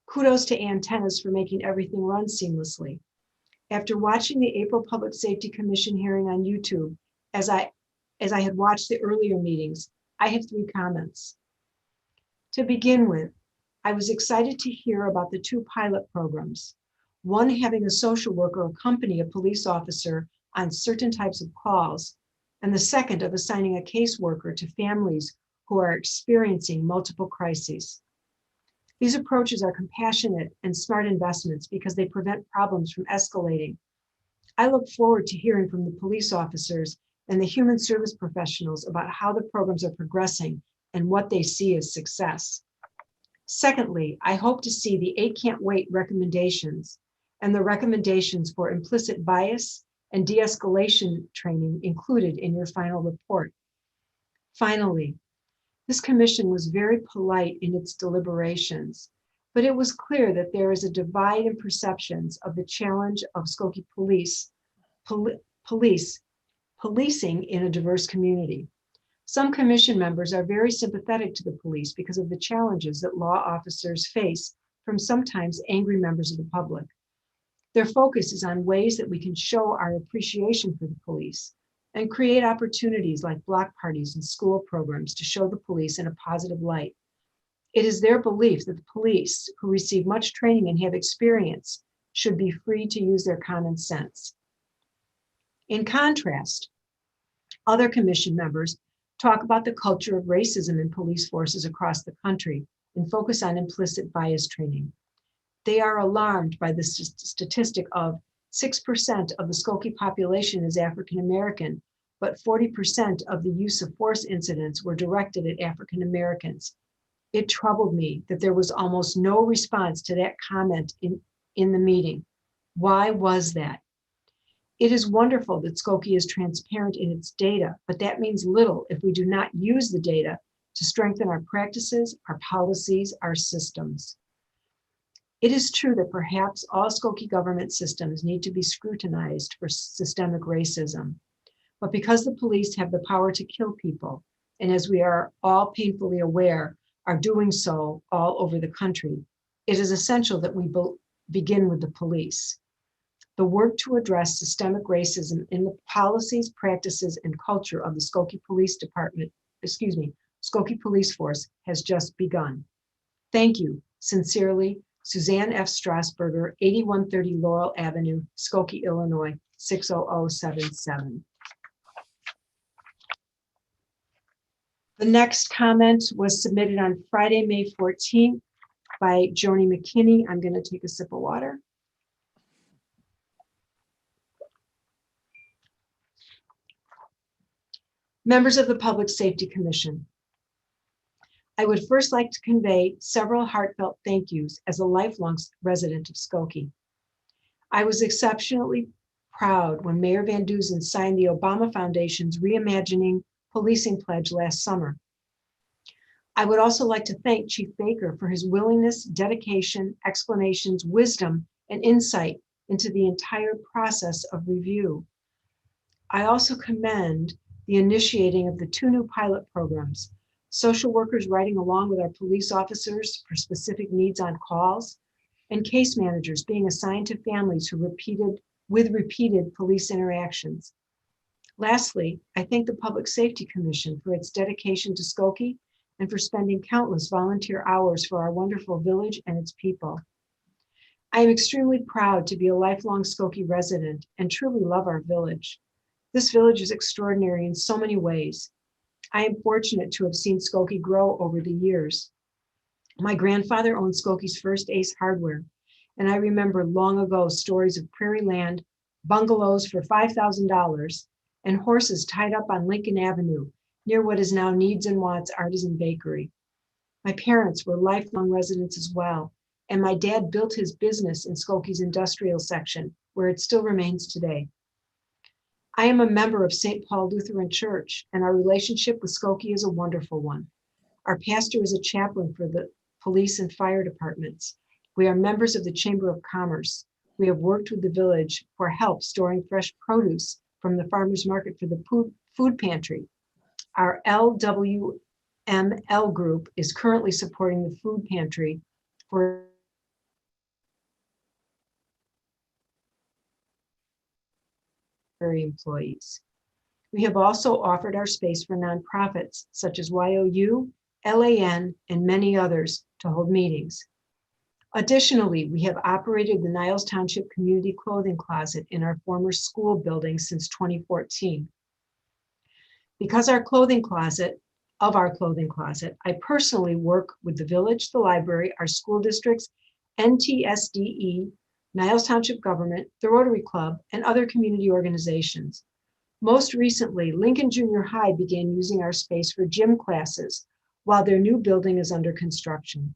S4: Kudos to Ann Tennis for making everything run seamlessly. After watching the April Public Safety Commission hearing on YouTube, as I had watched the earlier meetings, I have 3 comments. To begin with, I was excited to hear about the 2 pilot programs, one having a social worker accompany a police officer on certain types of calls, and the second of assigning a caseworker to families who are experiencing multiple crises. These approaches are compassionate and smart investments because they prevent problems from escalating. I look forward to hearing from the police officers and the human service professionals about how the programs are progressing and what they see as success. Secondly, I hope to see the 8 Can't Wait recommendations and the recommendations for implicit bias and de-escalation training included in your final report. Finally, this commission was very polite in its deliberations, but it was clear that there is a divide in perceptions of the challenge of Skokie policing in a diverse community. Some commission members are very sympathetic to the police because of the challenges that law officers face from sometimes angry members of the public. Their focus is on ways that we can show our appreciation for the police and create opportunities like block parties and school programs to show the police in a positive light. It is their belief that the police, who receive much training and have experience, should be free to use their common sense. In contrast, other commission members talk about the culture of racism in police forces across the country and focus on implicit bias training. They are alarmed by the statistic of 6% of the Skokie population is African American, but 40% of the use of force incidents were directed at African Americans. It troubled me that there was almost no response to that comment in the meeting. Why was that? It is wonderful that Skokie is transparent in its data, but that means little if we do not use the data to strengthen our practices, our policies, our systems. It is true that perhaps all Skokie government systems need to be scrutinized for systemic racism, but because the police have the power to kill people, and as we are all painfully aware, are doing so all over the country, it is essential that we begin with the police. The work to address systemic racism in the policies, practices, and culture of the Skokie Skokie Police Force has just begun. Thank you, sincerely, Suzanne F. Strasburger, 8130 Laurel Avenue, Skokie, Illinois, 60077. The next comment was submitted on Friday, May 14th by Joni McKinney. I'm going to take a sip of water. Members of the Public Safety Commission, I would first like to convey several heartfelt thank yous as a lifelong resident of Skokie. I was exceptionally proud when Mayor Van Dusen signed the Obama Foundation's Reimagining Policing Pledge last summer. I would also like to thank Chief Baker for his willingness, dedication, explanations, wisdom, and insight into the entire process of review. I also commend the initiating of the 2 new pilot programs, social workers riding along with our police officers for specific needs on calls, and case managers being assigned to families who repeated police interactions. Lastly, I thank the Public Safety Commission for its dedication to Skokie and for spending countless volunteer hours for our wonderful village and its people. I am extremely proud to be a lifelong Skokie resident and truly love our village. This village is extraordinary in so many ways. I am fortunate to have seen Skokie grow over the years. My grandfather owned Skokie's first Ace Hardware, and I remember long ago stories of prairie land, bungalows for $5,000, and horses tied up on Lincoln Avenue near what is now Needs and Wants Artisan Bakery. My parents were lifelong residents as well, and my dad built his business in Skokie's industrial section, where it still remains today. I am a member of St. Paul Lutheran Church, and our relationship with Skokie is a wonderful one. Our pastor is a chaplain for the police and fire departments. We are members of the Chamber of Commerce. We have worked with the village for help storing fresh produce from the farmers market for the food pantry. Our LWML group is currently supporting the food pantry for employees. We have also offered our space for nonprofits such as YOU, LAN, and many others to hold meetings. Additionally, we have operated the Niles Township Community Clothing Closet in our former school building since 2014. Because of our clothing closet, I personally work with the village, the library, our school districts, NTSDE, Niles Township Government, the Rotary Club, and other community organizations. Most recently, Lincoln Junior High began using our space for gym classes while their new building is under construction.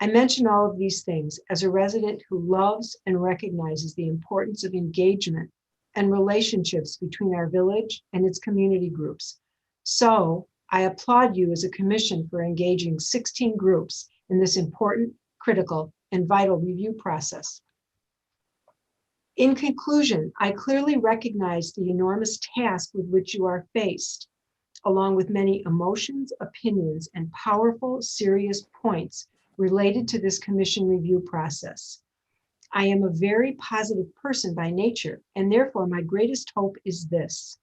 S4: I mention all of these things as a resident who loves and recognizes the importance of engagement and relationships between our village and its community groups. So I applaud you as a commission for engaging 16 groups in this important, critical, and vital review process. In conclusion, I clearly recognize the enormous task with which you are faced, along with many emotions, opinions, and powerful, serious points related to this commission review process. I am a very positive person by nature, and therefore my greatest hope is this.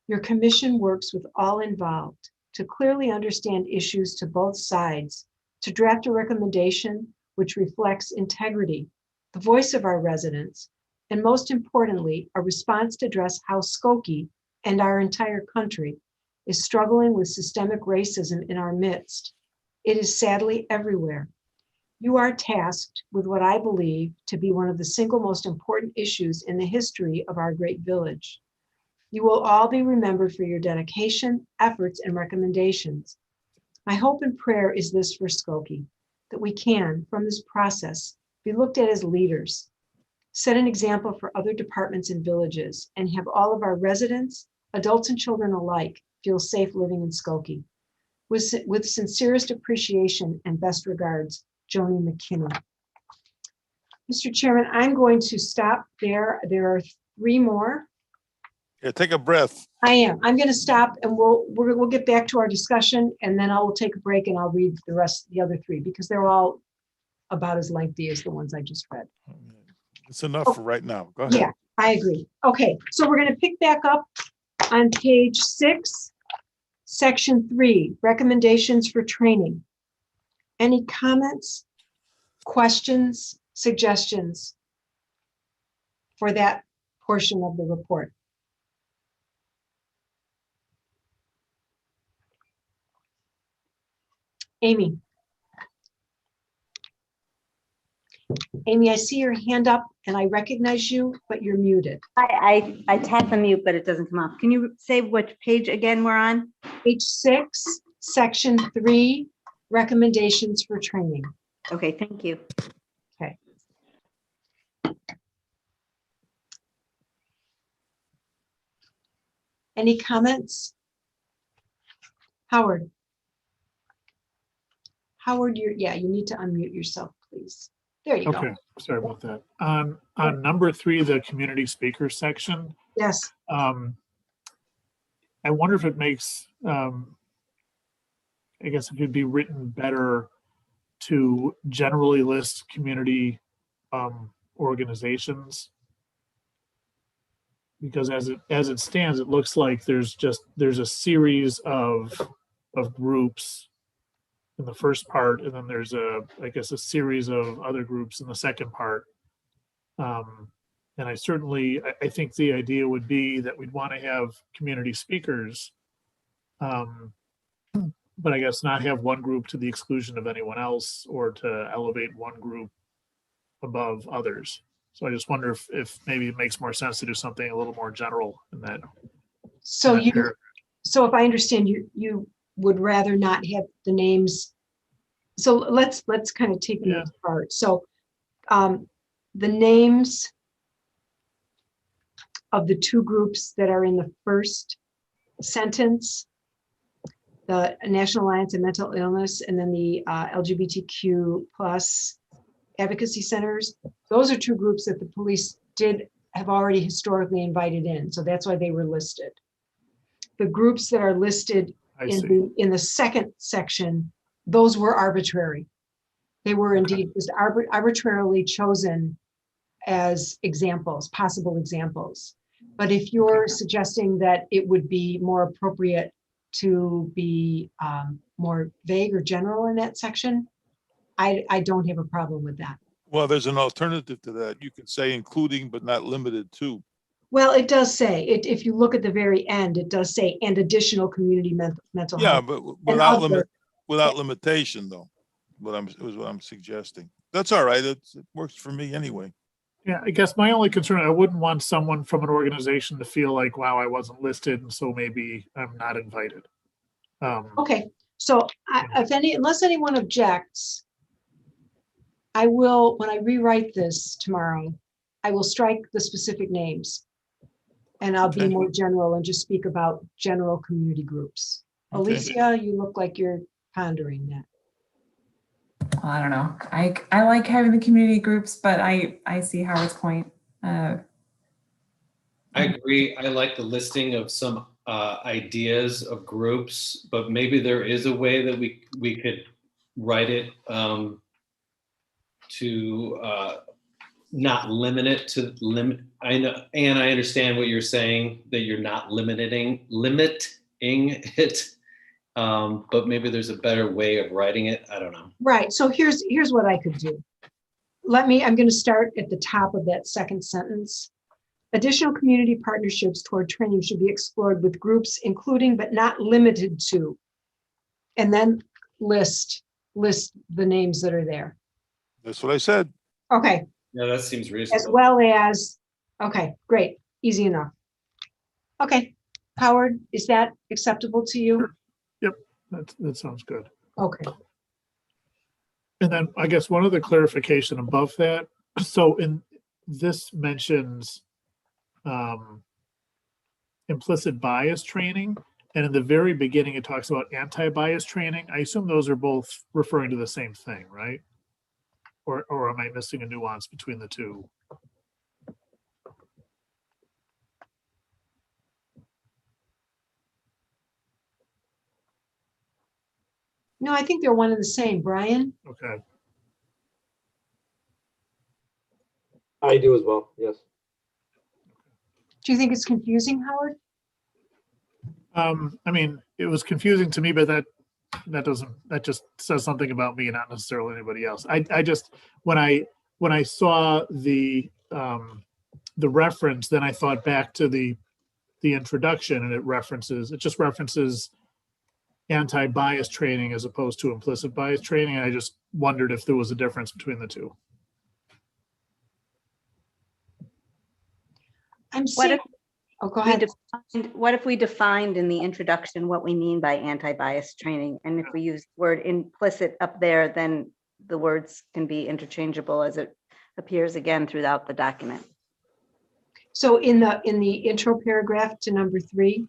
S4: Your commission works with all involved to clearly understand issues to both sides, to draft a recommendation which reflects integrity, the voice of our residents, and most importantly, a response to address how Skokie and our entire country is struggling with systemic racism in our midst. It is sadly everywhere. You are tasked with what I believe to be one of the single most important issues in the history of our great village. You will all be remembered for your dedication, efforts, and recommendations. My hope and prayer is this for Skokie, that we can, from this process, be looked at as leaders, set an example for other departments and villages, and have all of our residents, adults and children alike, feel safe living in Skokie. With sincerest appreciation and best regards, Joni McKinney. Mr. Chairman, I'm going to stop there. There are 3 more.
S2: Yeah, take a breath.
S4: I am. I'm going to stop and we'll get back to our discussion, and then I will take a break and I'll read the other 3 because they're all about as lengthy as the ones I just read.
S2: It's enough for right now. Go ahead.
S4: Yeah, I agree. Okay, so we're going to pick back up on page 6. Section 3, recommendations for training. Any comments, questions, suggestions for that portion of the report? Amy. Amy, I see your hand up and I recognize you, but you're muted.
S14: I tap the mute, but it doesn't come off. Can you say which page again we're on?
S4: Page 6, section 3, recommendations for training.
S14: Okay, thank you.
S4: Okay. Any comments? Howard. Howard, you need to unmute yourself, please. There you go.
S11: Okay, sorry about that. On number 3, the community speaker section.
S4: Yes.
S11: I wonder if it makes, I guess it could be written better to generally list community organizations. Because as it stands, it looks like there's a series of groups in the first part, and then there's I guess a series of other groups in the second part. And I think the idea would be that we'd want to have community speakers, but I guess not have one group to the exclusion of anyone else, or to elevate one group above others. So I just wonder if maybe it makes more sense to do something a little more general in that.
S4: So
S11: in that paragraph.
S4: so if I understand, you would rather not have the names. So let's kind of take them apart. So the names of the two groups that are in the first sentence, the National Alliance on Mental Illness, and then the LGBTQ plus advocacy centers, those are two groups that the police have already historically invited in. So that's why they were listed. The groups that are listed in the second section, those were arbitrary. They were indeed just arbitrarily chosen as examples, possible examples. But if you're suggesting that it would be more appropriate to be more vague or general in that section, I don't have a problem with that.
S2: Well, there's an alternative to that. You could say including but not limited to.
S4: Well, it does say, if you look at the very end, it does say, and additional community mental health.
S2: Yeah, but without limitation, though. What I'm suggesting. That's all right. It works for me anyway.
S11: Yeah, I guess my only concern, I wouldn't want someone from an organization to feel like, wow, I wasn't listed, and so maybe I'm not invited.
S4: Okay, so unless anyone objects, I will, when I rewrite this tomorrow, I will strike the specific names, and I'll be more general and just speak about general community groups. Okay. Alicia, you look like you're pondering that.
S3: Well, I don't know. I like having the community groups, but I see Howard's point.
S7: I agree. I like the listing of some ideas of groups, but maybe there is a way that we could write it to not limit it to limit. I know, and I understand what you're saying, that you're not limiting it. But maybe there's a better way of writing it. I don't know.
S4: Right. So here's what I could do. I'm going to start at the top of that second sentence. Additional community partnerships toward training should be explored with groups, including but not limited to, and then list the names that are there.
S2: That's what I said.
S4: Okay.
S7: Yeah, that seems reasonable.
S4: As well as, okay, great. Easy enough. Okay. Howard, is that acceptable to you?
S11: Sure. Yep, that sounds good.
S4: Okay.
S11: And then I guess one other clarification above that. So in this mentions implicit bias training, and in the very beginning it talks about anti-bias training. I assume those are both referring to the same thing, right? Or am I missing a nuance between the two?
S4: No, I think they're one and the same, Brian.
S11: Okay.
S10: I do as well, yes.
S4: Do you think it's confusing, Howard?
S11: I mean, it was confusing to me, but that just says something about me, not necessarily anybody else. I just, when I saw the reference, then I thought back to the introduction, and it just references anti-bias training as opposed to implicit bias training. And I just wondered if there was a difference between the two.
S4: Go ahead.
S14: What if we defined in the introduction what we mean by anti-bias training? And if we use the word implicit up there, then the words can be interchangeable as it appears again throughout the document.
S4: So in the intro paragraph to number 3,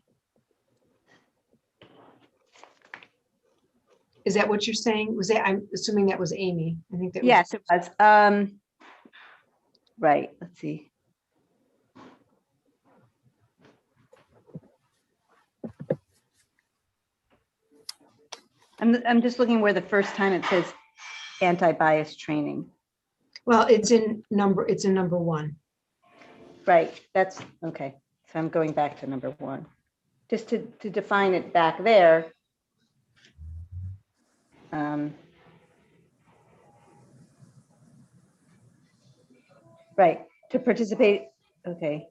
S4: is that what you're saying? Was that, I'm assuming that was Amy. I think that was.
S14: Yes, it was. Right, let's see. I'm just looking where the first time it says anti-bias training.
S4: Well, it's in number 1.
S14: Right, that's okay. So I'm going back to number 1, just to define it back there. Right, to participate, okay.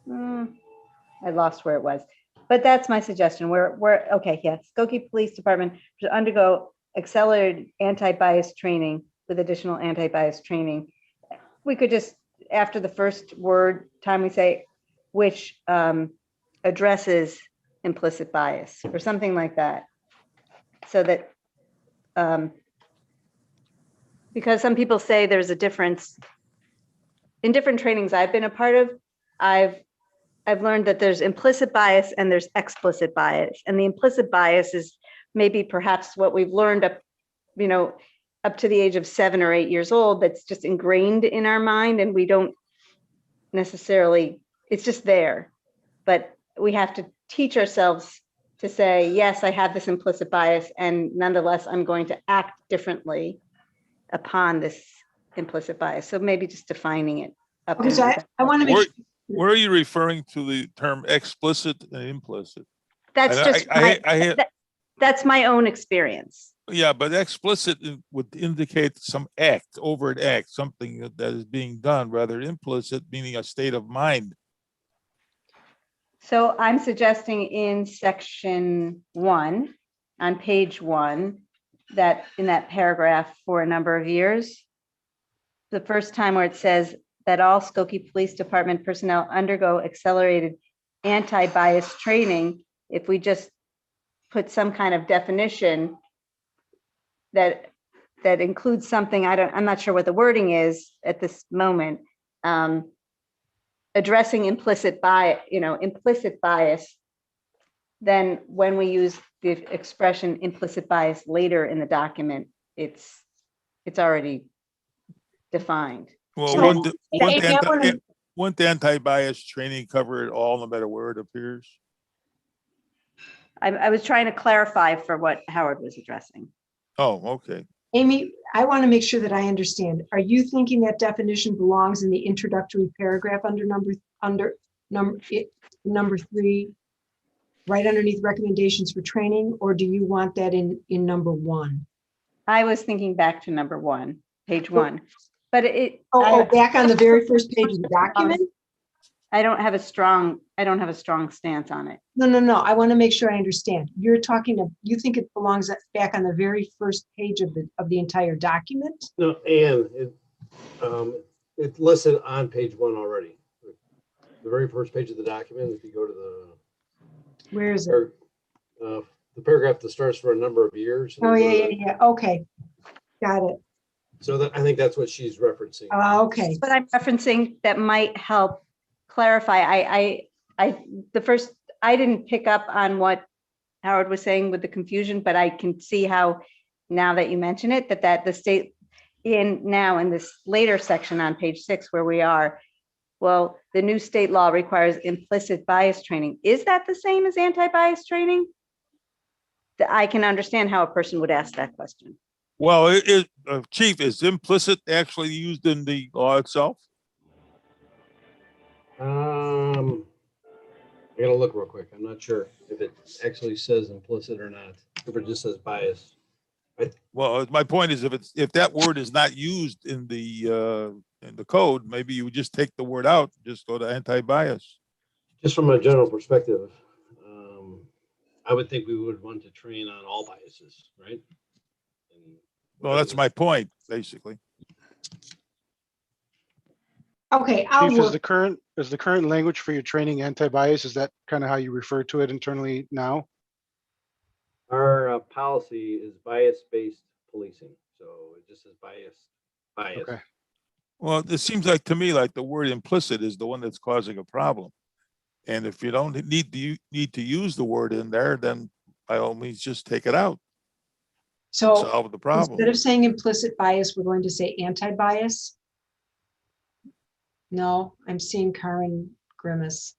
S14: I lost where it was, but that's my suggestion. Okay, yes, Skokie Police Department should undergo accelerated anti-bias training with additional anti-bias training. We could just, after the first word time, we say, which addresses implicit bias or something like that. So that, because some people say there's a difference in different trainings I've been a part of, I've learned that there's implicit bias and there's explicit bias. And the implicit bias is maybe perhaps what we've learned up to the age of 7 or 8 years old, that's just ingrained in our mind and we don't necessarily, it's just there. But we have to teach ourselves to say, yes, I have this implicit bias and nonetheless, I'm going to act differently upon this implicit bias. So maybe just defining it up.
S4: Okay, so I want to make sure.
S2: Where are you referring to the term explicit and implicit?
S14: That's just that's my own experience.
S2: Yeah, but explicit would indicate some act, overt act, something that is being done, rather implicit meaning a state of mind.
S14: So I'm suggesting in section 1 on page 1 that in that paragraph for a number of years, the first time where it says that all Skokie Police Department personnel undergo accelerated anti-bias training, if we just put some kind of definition that includes something, I'm not sure what the wording is at this moment, addressing implicit bias, then when we use the expression implicit bias later in the document, it's already defined.
S2: Well,
S4: So,
S2: wouldn't the anti-bias training cover it all, no matter where it appears?
S14: I was trying to clarify for what Howard was addressing.
S2: Oh, okay.
S4: Amy, I want to make sure that I understand. Are you thinking that definition belongs in the introductory paragraph under number 3, right underneath recommendations for training, or do you want that in number 1?
S14: I was thinking back to number 1, page 1, but
S4: back on the very first page of the document.
S14: I don't have a strong stance on it.
S4: No. I want to make sure I understand. You think it belongs back on the very first page of the entire document?
S10: No, and it's listed on page 1 already. The very first page of the document, if you go to the.
S4: Where is it?
S10: The paragraph that starts for a number of years.
S4: Oh, yeah. Okay. Got it.
S10: So I think that's what she's referencing.
S4: Okay.
S14: But I'm referencing that might help clarify. I didn't pick up on what Howard was saying with the confusion, but I can see how, now that you mention it, that the state in this later section on page 6 where we are, well, the new state law requires implicit bias training. Is that the same as anti-bias training? I can understand how a person would ask that question.
S2: Well, Chief, is implicit actually used in the law itself?
S10: I gotta look real quick. I'm not sure if it actually says implicit or not. If it just says bias.
S2: Well, my point is, if that word is not used in the code, maybe you would just take the word out, just go to anti-bias.
S10: Just from a general perspective, I would think we would want to train on all biases, right?
S2: Well, that's my point, basically.
S4: Okay,
S12: Chief, is the current language for your training anti-bias? Is that kind of how you refer to it internally now?
S10: Our policy is bias-based policing, so it just says bias.
S12: Okay.
S2: Well, it seems like to me like the word implicit is the one that's causing a problem. And if you don't need to use the word in there, then by all means just take it out.
S4: So
S2: solve the problem.
S4: Instead of saying implicit bias, we're going to say anti-bias. No, I'm seeing Karen grimace.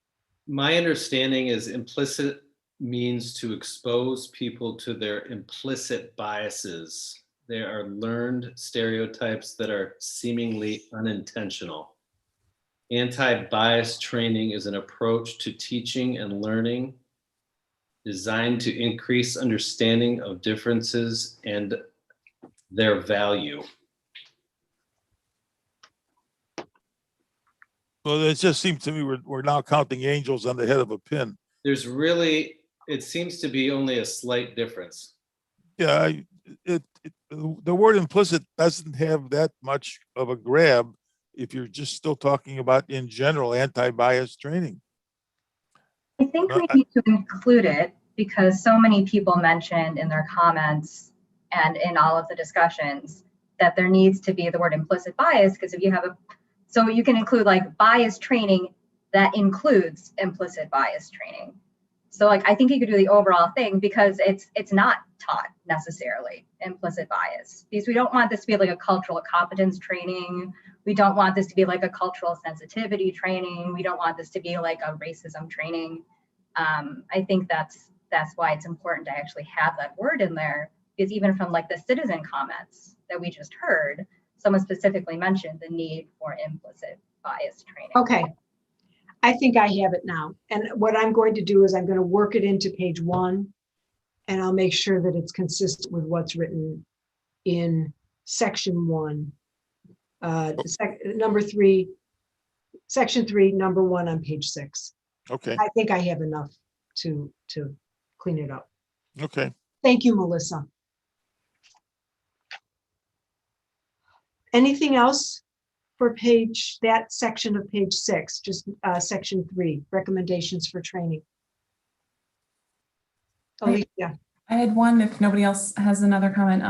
S7: My understanding is implicit means to expose people to their implicit biases. They are learned stereotypes that are seemingly unintentional. Anti-bias training is an approach to teaching and learning designed to increase understanding of differences and their value.
S2: Well, it just seems to me we're now counting angels on the head of a pin.
S7: There's really, it seems to be only a slight difference.
S2: Yeah, the word implicit doesn't have that much of a grab if you're just still talking about, in general, anti-bias training.
S15: I think we need to include it because so many people mentioned in their comments and in all of the discussions that there needs to be the word implicit bias, because if you have so you can include like bias training that includes implicit bias training. So like, I think you could do the overall thing because it's not taught necessarily implicit bias, because we don't want this to be like a cultural competence training. We don't want this to be like a cultural sensitivity training. We don't want this to be like a racism training. I think that's why it's important to actually have that word in there, because even from like the citizen comments that we just heard, someone specifically mentioned the need for implicit bias training.
S4: Okay. I think I have it now. And what I'm going to do is I'm going to work it into page 1, and I'll make sure that it's consistent with what's written in section 1, number 3, section 3, number 1 on page 6.
S2: Okay.
S4: I think I have enough to clean it up.
S2: Okay.
S4: Thank you, Melissa. Anything else for that section of page 6, just section 3, recommendations for training? Alicia.
S3: I had one, if nobody else has another comment.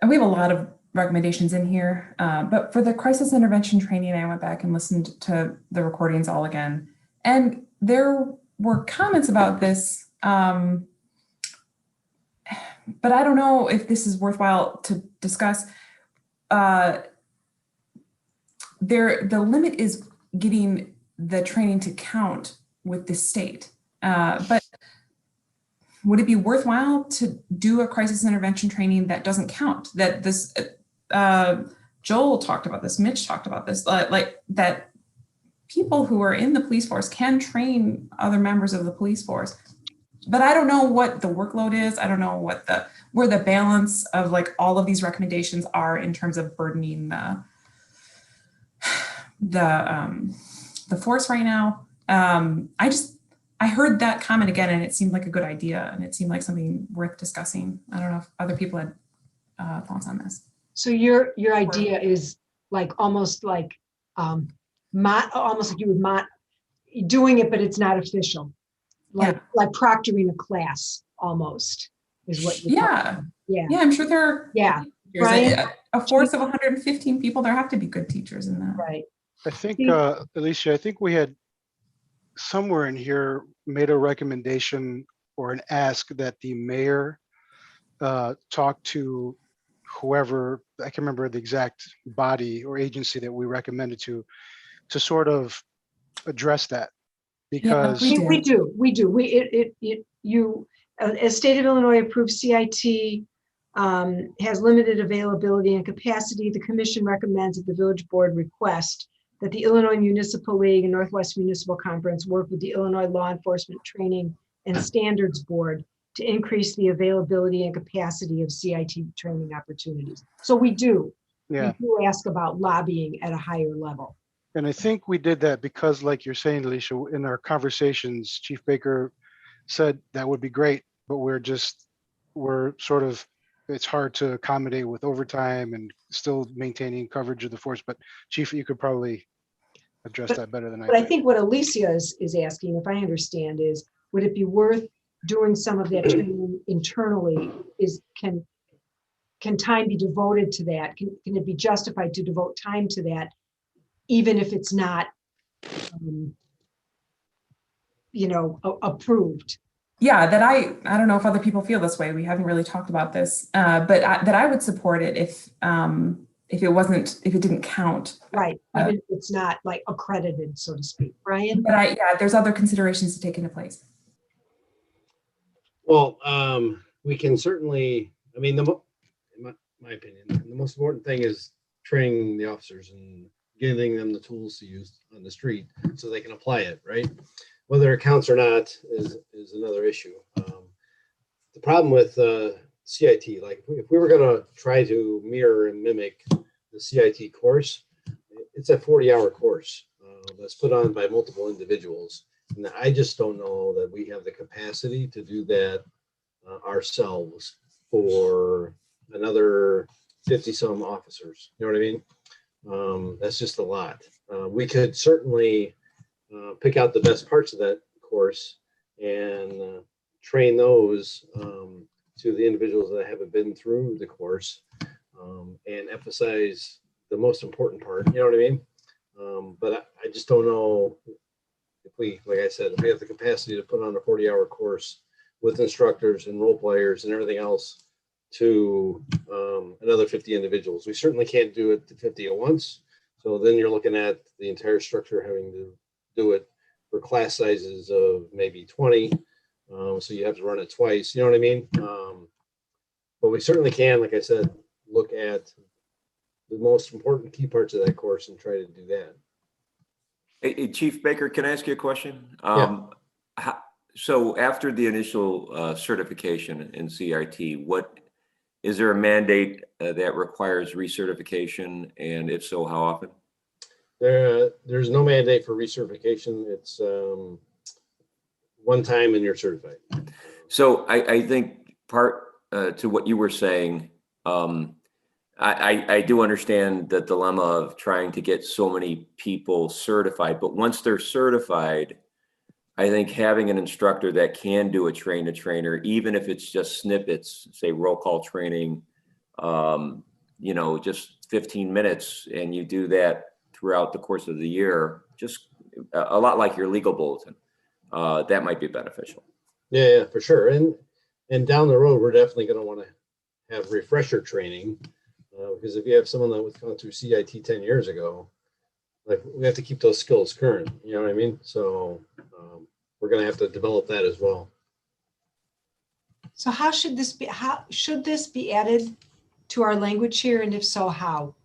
S3: We have a lot of recommendations in here, but for the crisis intervention training, I went back and listened to the recordings all again. And there were comments about this, but I don't know if this is worthwhile to discuss. The limit is getting the training to count with the state, but would it be worthwhile to do a crisis intervention training that doesn't count? That this, Joel talked about this, Mitch talked about this, like that people who are in the police force can train other members of the police force. But I don't know what the workload is. I don't know what where the balance of like all of these recommendations are in terms of burdening the force right now. I heard that comment again, and it seemed like a good idea, and it seemed like something worth discussing. I don't know if other people had thoughts on this.
S4: So your idea is like almost like you would doing it, but it's not official, like proctoring a class almost is what you're talking about.
S3: Yeah, I'm sure there are.
S4: Yeah,
S3: Brian? A force of 115 people, there have to be good teachers in that.
S4: Right.
S12: I think, Alicia, I think we had somewhere in here made a recommendation or an ask that the mayor talk to whoever, I can remember the exact body or agency that we recommended to sort of address that, because
S4: we do. As State of Illinois approved CIT has limited availability and capacity, the commission recommends that the village board request that the Illinois Municipal League and Northwest Municipal Conference work with the Illinois Law Enforcement Training and Standards Board to increase the availability and capacity of CIT training opportunities. So we do.
S12: Yeah.
S4: We do ask about lobbying at a higher level.
S12: And I think we did that because, like you're saying, Alicia, in our conversations, Chief Baker said that would be great, but we're sort of, it's hard to accommodate with overtime and still maintaining coverage of the force. But Chief, you could probably address that better than I.
S4: But I think what Alicia is asking, if I understand, is would it be worth doing some of that training internally? Can time be devoted to that? Can it be justified to devote time to that, even if it's not, approved?
S3: Yeah, that I don't know if other people feel this way. We haven't really talked about this, but that I would support it if it didn't count.
S4: Right, even if it's not like accredited, so to speak. Brian?
S3: But there's other considerations to take into place.
S10: Well, we can certainly, in my opinion, the most important thing is training the officers and giving them the tools to use on the street so they can apply it, right? Whether it counts or not is another issue. The problem with CIT, like if we were going to try to mirror and mimic the CIT course, it's a 40-hour course that's put on by multiple individuals. And I just don't know that we have the capacity to do that ourselves for another 50 some officers. You know what I mean? That's just a lot. We could certainly pick out the best parts of that course and train those to the individuals that haven't been through the course and emphasize the most important part. You know what I mean? But I just don't know if we, like I said, if we have the capacity to put on a 40-hour course with instructors and role players and everything else to another 50 individuals. We certainly can't do it to 50 at once. So then you're looking at the entire structure having to do it for class sizes of maybe 20. So you have to run it twice. You know what I mean? But we certainly can, like I said, look at the most important key parts of that course and try to do that.
S9: Hey, Chief Baker, can I ask you a question?
S10: Yeah.
S9: So after the initial certification in CRT, what is there a mandate that requires recertification, and if so, how often?
S10: There's no mandate for recertification. It's one time and you're certified.
S9: So I think part to what you were saying, I do understand the dilemma of trying to get so many people certified, but once they're certified, I think having an instructor that can do a train-the-trainer, even if it's just snippets, say roll call training, you know, just 15 minutes, and you do that throughout the course of the year, just a lot like your legal bulletin, that might be beneficial.
S10: Yeah, for sure. And down the road, we're definitely going to want to have refresher training because if you have someone that was going through CIT 10 years ago, like we have to keep those skills current. You know what I mean? So we're going to have to develop that as well.
S4: So how should this be added to our language here? And if so, how?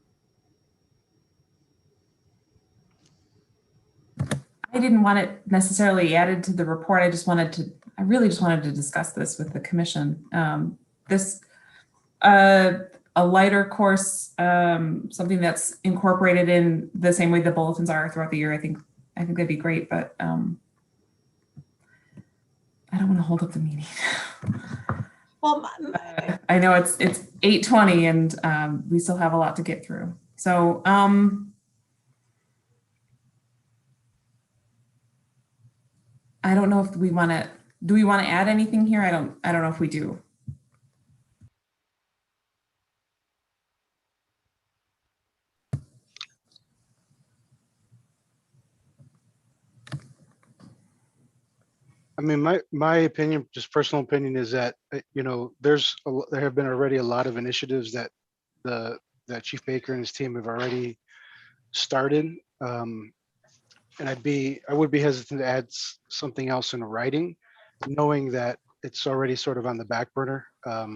S3: I didn't want it necessarily added to the report. I really just wanted to discuss this with the commission. A lighter course, something that's incorporated in the same way the bulletins are throughout the year. I think that'd be great, but I don't want to hold up the meeting.
S4: Well,
S3: I know it's 8:20 and we still have a lot to get through. So I don't know if we want to. Do we want to add anything here? I don't know if we do.
S12: I mean, my opinion, just personal opinion, is that you know there have been already a lot of initiatives that that Chief Baker and his team have already started, and I would be hesitant to add something else in writing, knowing that it's already sort of on the back burner. I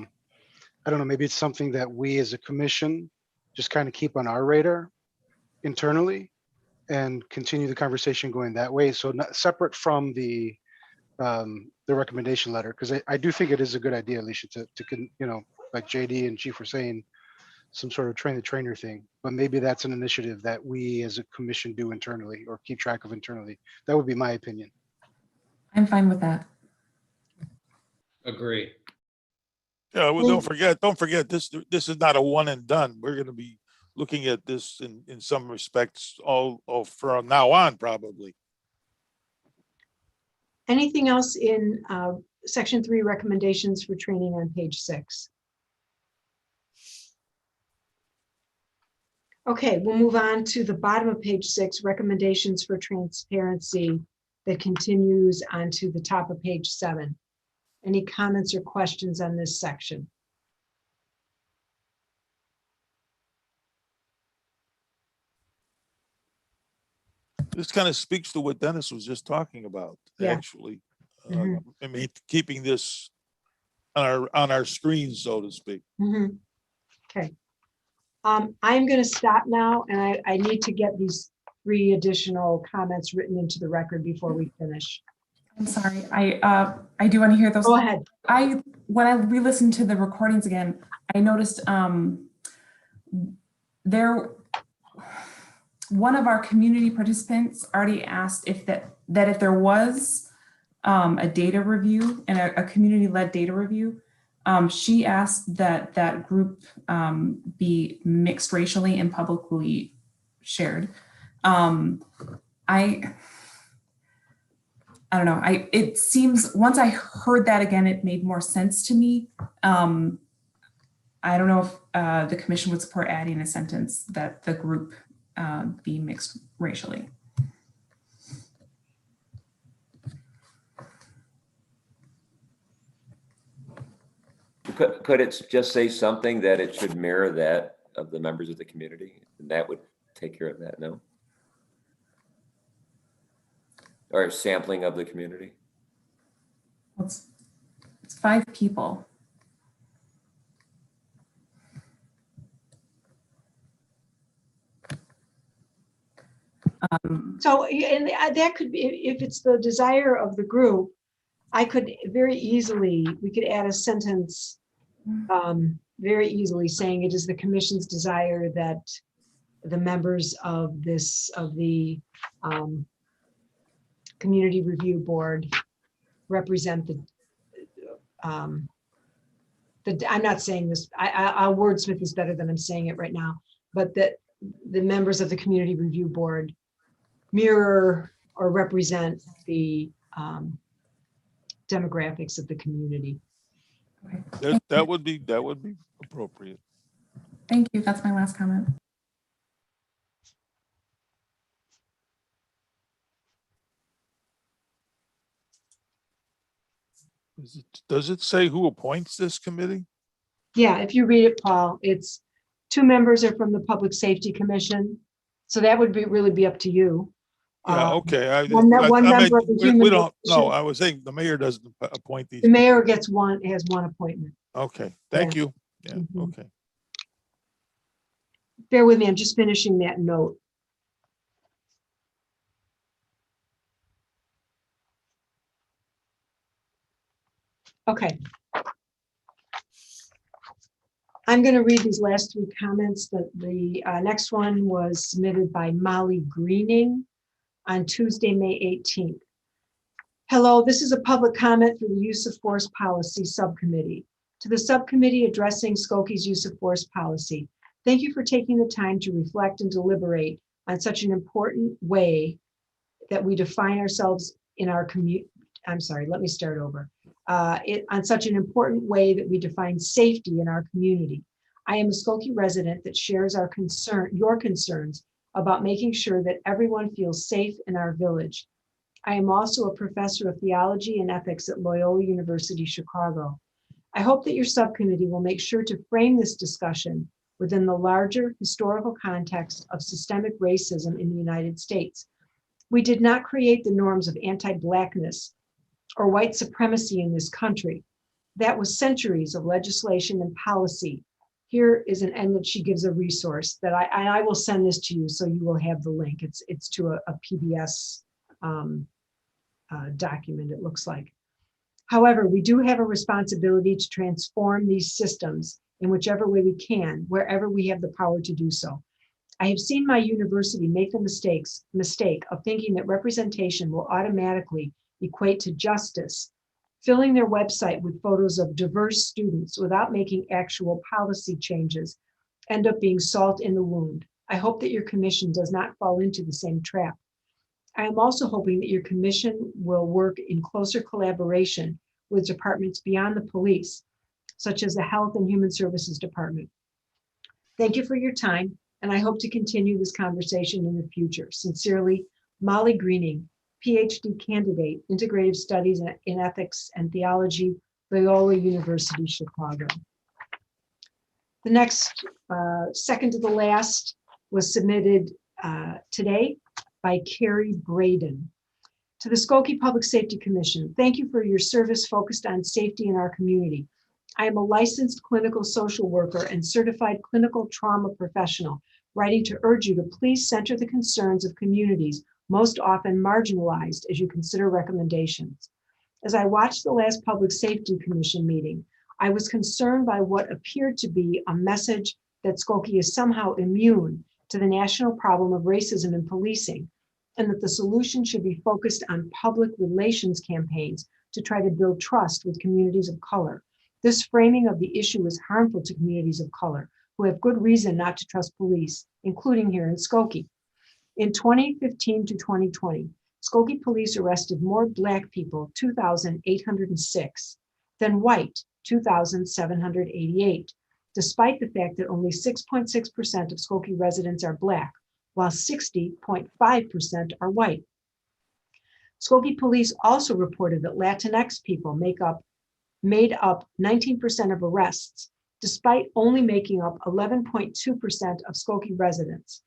S12: don't know, maybe it's something that we as a commission just kind of keep on our radar internally and continue the conversation going that way. So not separate from the recommendation letter, because I do think it is a good idea, Alicia, to you know, like JD and Chief were saying, some sort of train the trainer thing, but maybe that's an initiative that we as a commission do internally or keep track of internally. That would be my opinion.
S3: I'm fine with that.
S7: Agree.
S2: Yeah, well, don't forget this is not a one and done. We're going to be looking at this in some respects all from now on, probably.
S4: Anything else in section 3 recommendations for training on page 6? Okay, we'll move on to the bottom of page 6, recommendations for transparency, that continues onto the top of page 7. Any comments or questions on this section?
S2: This kind of speaks to what Dennis was just talking about,
S4: Yeah.
S2: actually. I mean, keeping this on our screen, so to speak.
S4: Okay. I'm going to stop now, and I need to get these 3 additional comments written into the record before we finish.
S3: I'm sorry. I do want to hear those.
S4: Go ahead.
S3: When I re-listened to the recordings again, I noticed one of our community participants already asked if that if there was a data review and a community-led data review, she asked that that group be mixed racially and publicly shared. I don't know. It seems once I heard that again, it made more sense to me. I don't know if the commission would support adding a sentence that the group be mixed racially.
S9: Could it just say something that it should mirror that of the members of the community? And that would take care of that, no? Or a sampling of the community?
S3: It's 5 people.
S4: So, and that could be, if it's the desire of the group, I could very easily, we could add a sentence very easily saying it is the commission's desire that the members of the Community Review Board represent I'm not saying this, I'll wordsmith this better than I'm saying it right now, but that the members of the Community Review Board mirror or represent the demographics of the community.
S3: Okay.
S2: That would be appropriate.
S3: Thank you. That's my last comment.
S2: Does it say who appoints this committee?
S4: Yeah, if you read it, Paul, it's 2 members are from the Public Safety Commission. So that would really be up to you.
S2: Yeah, okay.
S4: One member of the Human
S2: we don't know.
S4: Relations-
S2: I was saying the mayor doesn't appoint these.
S4: The mayor has one appointment.
S2: Okay, thank you. Yeah,
S4: Mhm.
S2: okay.
S4: Bear with me, I'm just finishing that note. Okay. I'm going to read these last 3 comments. The next one was submitted by Molly Greening on Tuesday, May 18th. Hello, this is a public comment for the Use of Force Policy Subcommittee. To the subcommittee addressing Skokie's use of force policy, thank you for taking the time to reflect and deliberate on such an important way that we define ourselves in our community. I'm sorry, let me start over. On such an important way that we define safety in our community. I am a Skokie resident that shares your concerns about making sure that everyone feels safe in our village. I am also a professor of theology and ethics at Loyola University, Chicago. I hope that your subcommittee will make sure to frame this discussion within the larger historical context of systemic racism in the United States. We did not create the norms of anti-Blackness or white supremacy in this country. That was centuries of legislation and policy. Here is an end that she gives a resource that I will send this to you so you will have the link. It's to a PBS document, it looks like. However, we do have a responsibility to transform these systems in whichever way we can, wherever we have the power to do so. I have seen my university make the mistake of thinking that representation will automatically equate to justice, filling their website with photos of diverse students without making actual policy changes end up being salt in the wound. I hope that your commission does not fall into the same trap. I am also hoping that your commission will work in closer collaboration with departments beyond the police, such as the Health and Human Services Department. Thank you for your time, and I hope to continue this conversation in the future. Sincerely, Molly Greening, PhD candidate, Integrative Studies in Ethics and Theology, Loyola University, Chicago. The next, second to the last, was submitted today by Carrie Braden. To the Skokie Public Safety Commission, thank you for your service focused on safety in our community. I am a licensed clinical social worker and certified clinical trauma professional, writing to urge you to please center the concerns of communities most often marginalized as you consider recommendations. As I watched the last Public Safety Commission meeting, I was concerned by what appeared to be a message that Skokie is somehow immune to the national problem of racism in policing, and that the solution should be focused on public relations campaigns to try to build trust with communities of color. This framing of the issue is harmful to communities of color who have good reason not to trust police, including here in Skokie. In 2015 to 2020, Skokie police arrested more Black people, 2,806, than white, 2,788, despite the fact that only 6.6% of Skokie residents are Black, while 60.5% are white. Skokie police also reported that Latinx people made up 19% of arrests, despite only making up 11.2% of Skokie residents.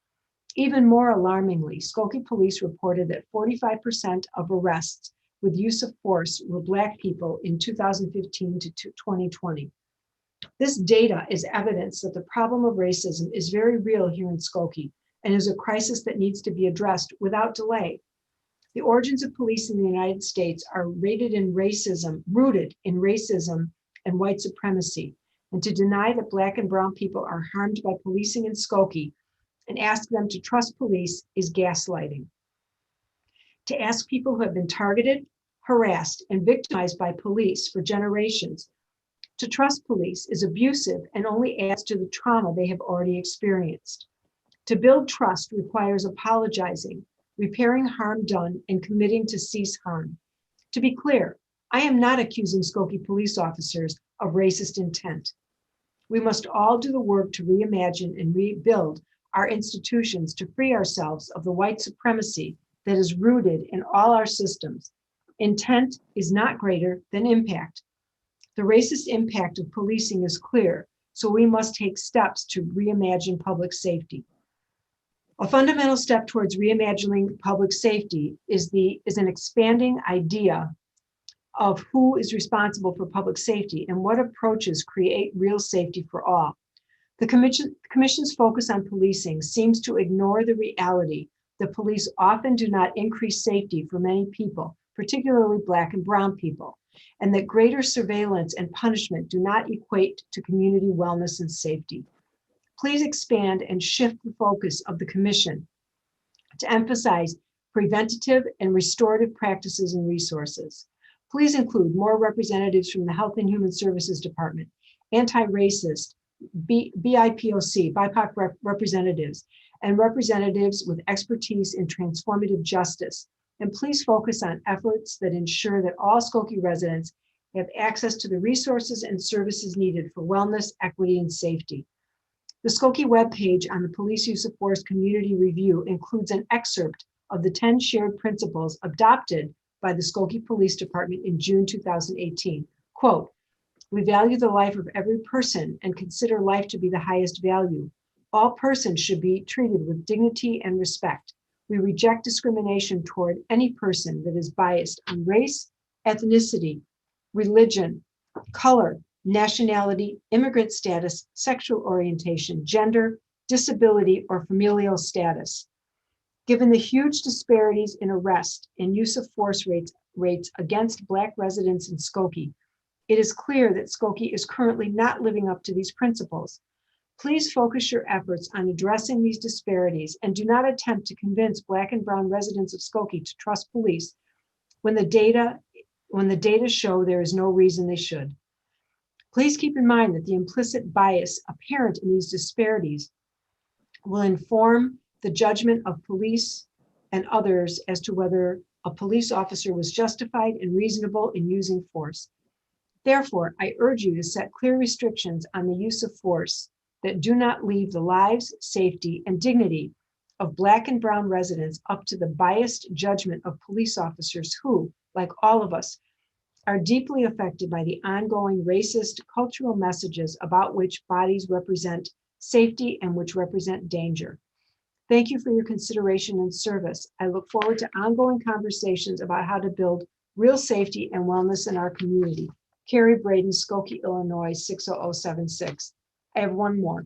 S4: Even more alarmingly, Skokie police reported that 45% of arrests with use of force were Black people in 2015 to 2020. This data is evidence that the problem of racism is very real here in Skokie and is a crisis that needs to be addressed without delay. The origins of police in the United States are rooted in racism and white supremacy. And to deny that Black and brown people are harmed by policing in Skokie and ask them to trust police is gaslighting. To ask people who have been targeted, harassed, and victimized by police for generations to trust police is abusive and only adds to the trauma they have already experienced. To build trust requires apologizing, repairing harm done, and committing to cease harm. To be clear, I am not accusing Skokie police officers of racist intent. We must all do the work to reimagine and rebuild our institutions to free ourselves of the white supremacy that is rooted in all our systems. Intent is not greater than impact. The racist impact of policing is clear, so we must take steps to reimagine public safety. A fundamental step towards reimagining public safety is an expanding idea of who is responsible for public safety and what approaches create real safety for all. The Commission's focus on policing seems to ignore the reality that police often do not increase safety for many people, particularly Black and brown people, and that greater surveillance and punishment do not equate to community wellness and safety. Please expand and shift the focus of the Commission to emphasize preventative and restorative practices and resources. Please include more representatives from the Health and Human Services Department, anti-racist, BIPOC, BIPOC representatives, and representatives with expertise in transformative justice. And please focus on efforts that ensure that all Skokie residents have access to the resources and services needed for wellness, equity, and safety. The Skokie webpage on the Police Use of Force Community Review includes an excerpt of the 10 shared principles adopted by the Skokie Police Department in June 2018. Quote, "We value the life of every person and consider life to be the highest value. All persons should be treated with dignity and respect. We reject discrimination toward any person that is biased on race, ethnicity, religion, color, nationality, immigrant status, sexual orientation, gender, disability, or familial status. Given the huge disparities in arrest and use of force rates against Black residents in Skokie, it is clear that Skokie is currently not living up to these principles. Please focus your efforts on addressing these disparities and do not attempt to convince Black and brown residents of Skokie to trust police when the data show there is no reason they should. Please keep in mind that the implicit bias apparent in these disparities will inform the judgment of police and others as to whether a police officer was justified and reasonable in using force. Therefore, I urge you to set clear restrictions on the use of force that do not leave the lives, safety, and dignity of Black and brown residents up to the biased judgment of police officers who, like all of us, are deeply affected by the ongoing racist cultural messages about which bodies represent safety and which represent danger. Thank you for your consideration and service. I look forward to ongoing conversations about how to build real safety and wellness in our community. Carrie Braden, Skokie, Illinois, 60076. I have one more.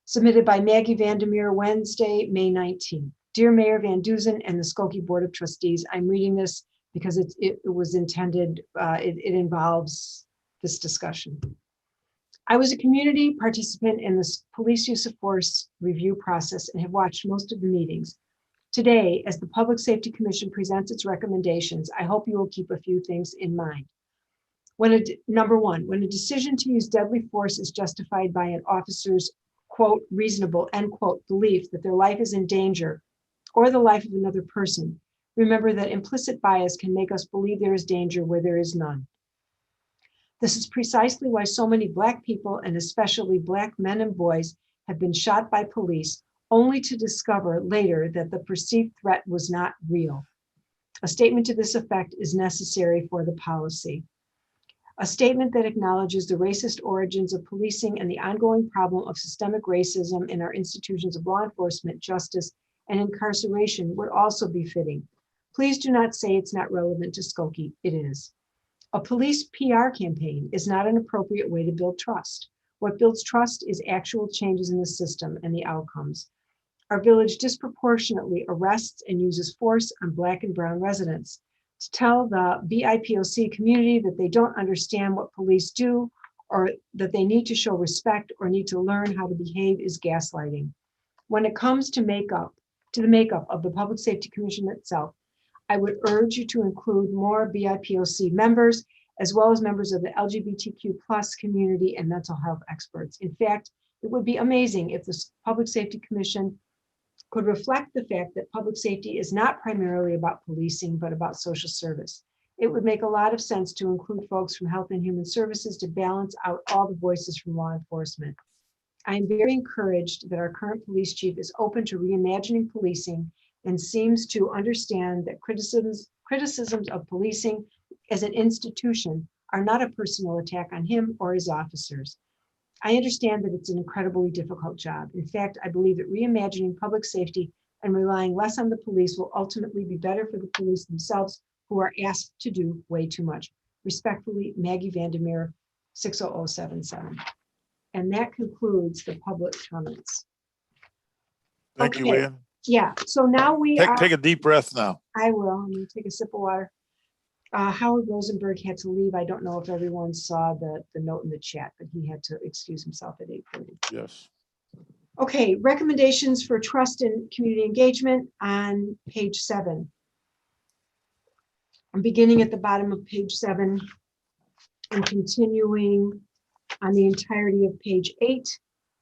S4: Submitted by Maggie Vandermeer, Wednesday, May 19th. Dear Mayor Van Duzen and the Skokie Board of Trustees, I'm reading this because it was intended, it involves this discussion. I was a community participant in this police use of force review process and have watched most of the meetings. Today, as the Public Safety Commission presents its recommendations, I hope you will keep a few things in mind. Number one, when a decision to use deadly force is justified by an officer's quote, reasonable, end quote, belief that their life is in danger or the life of another person, remember that implicit bias can make us believe there is danger where there is none. This is precisely why so many Black people, and especially Black men and boys, have been shot by police, only to discover later that the perceived threat was not real. A statement to this effect is necessary for the policy. A statement that acknowledges the racist origins of policing and the ongoing problem of systemic racism in our institutions of law enforcement, justice, and incarceration would also be fitting. Please do not say it's not relevant to Skokie. It is. A police PR campaign is not an appropriate way to build trust. What builds trust is actual changes in the system and the outcomes. Our village disproportionately arrests and uses force on Black and brown residents. To tell the BIPOC community that they don't understand what police do or that they need to show respect or need to learn how to behave is gaslighting. When it comes to the makeup of the Public Safety Commission itself, I would urge you to include more BIPOC members, as well as members of the LGBTQ+ community and mental health experts. In fact, it would be amazing if the Public Safety Commission could reflect the fact that public safety is not primarily about policing, but about social service. It would make a lot of sense to include folks from Health and Human Services to balance out all the voices from law enforcement. I am very encouraged that our current police chief is open to reimagining policing and seems to understand that criticisms of policing as an institution are not a personal attack on him or his officers. I understand that it's an incredibly difficult job. In fact, I believe that reimagining public safety and relying less on the police will ultimately be better for the police themselves, who are asked to do way too much. Respectfully, Maggie Vandermeer, 60077. And that concludes the public comments.
S2: Thank you, Ann.
S4: Yeah, so now we
S2: Take a deep breath now.
S4: I will. I'm going to take a sip of water. Howard Rosenberg had to leave. I don't know if everyone saw the note in the chat, but he had to excuse himself at 8:30.
S2: Yes.
S4: Okay, recommendations for trust and community engagement on page 7. I'm beginning at the bottom of page 7 and continuing on the entirety of page 8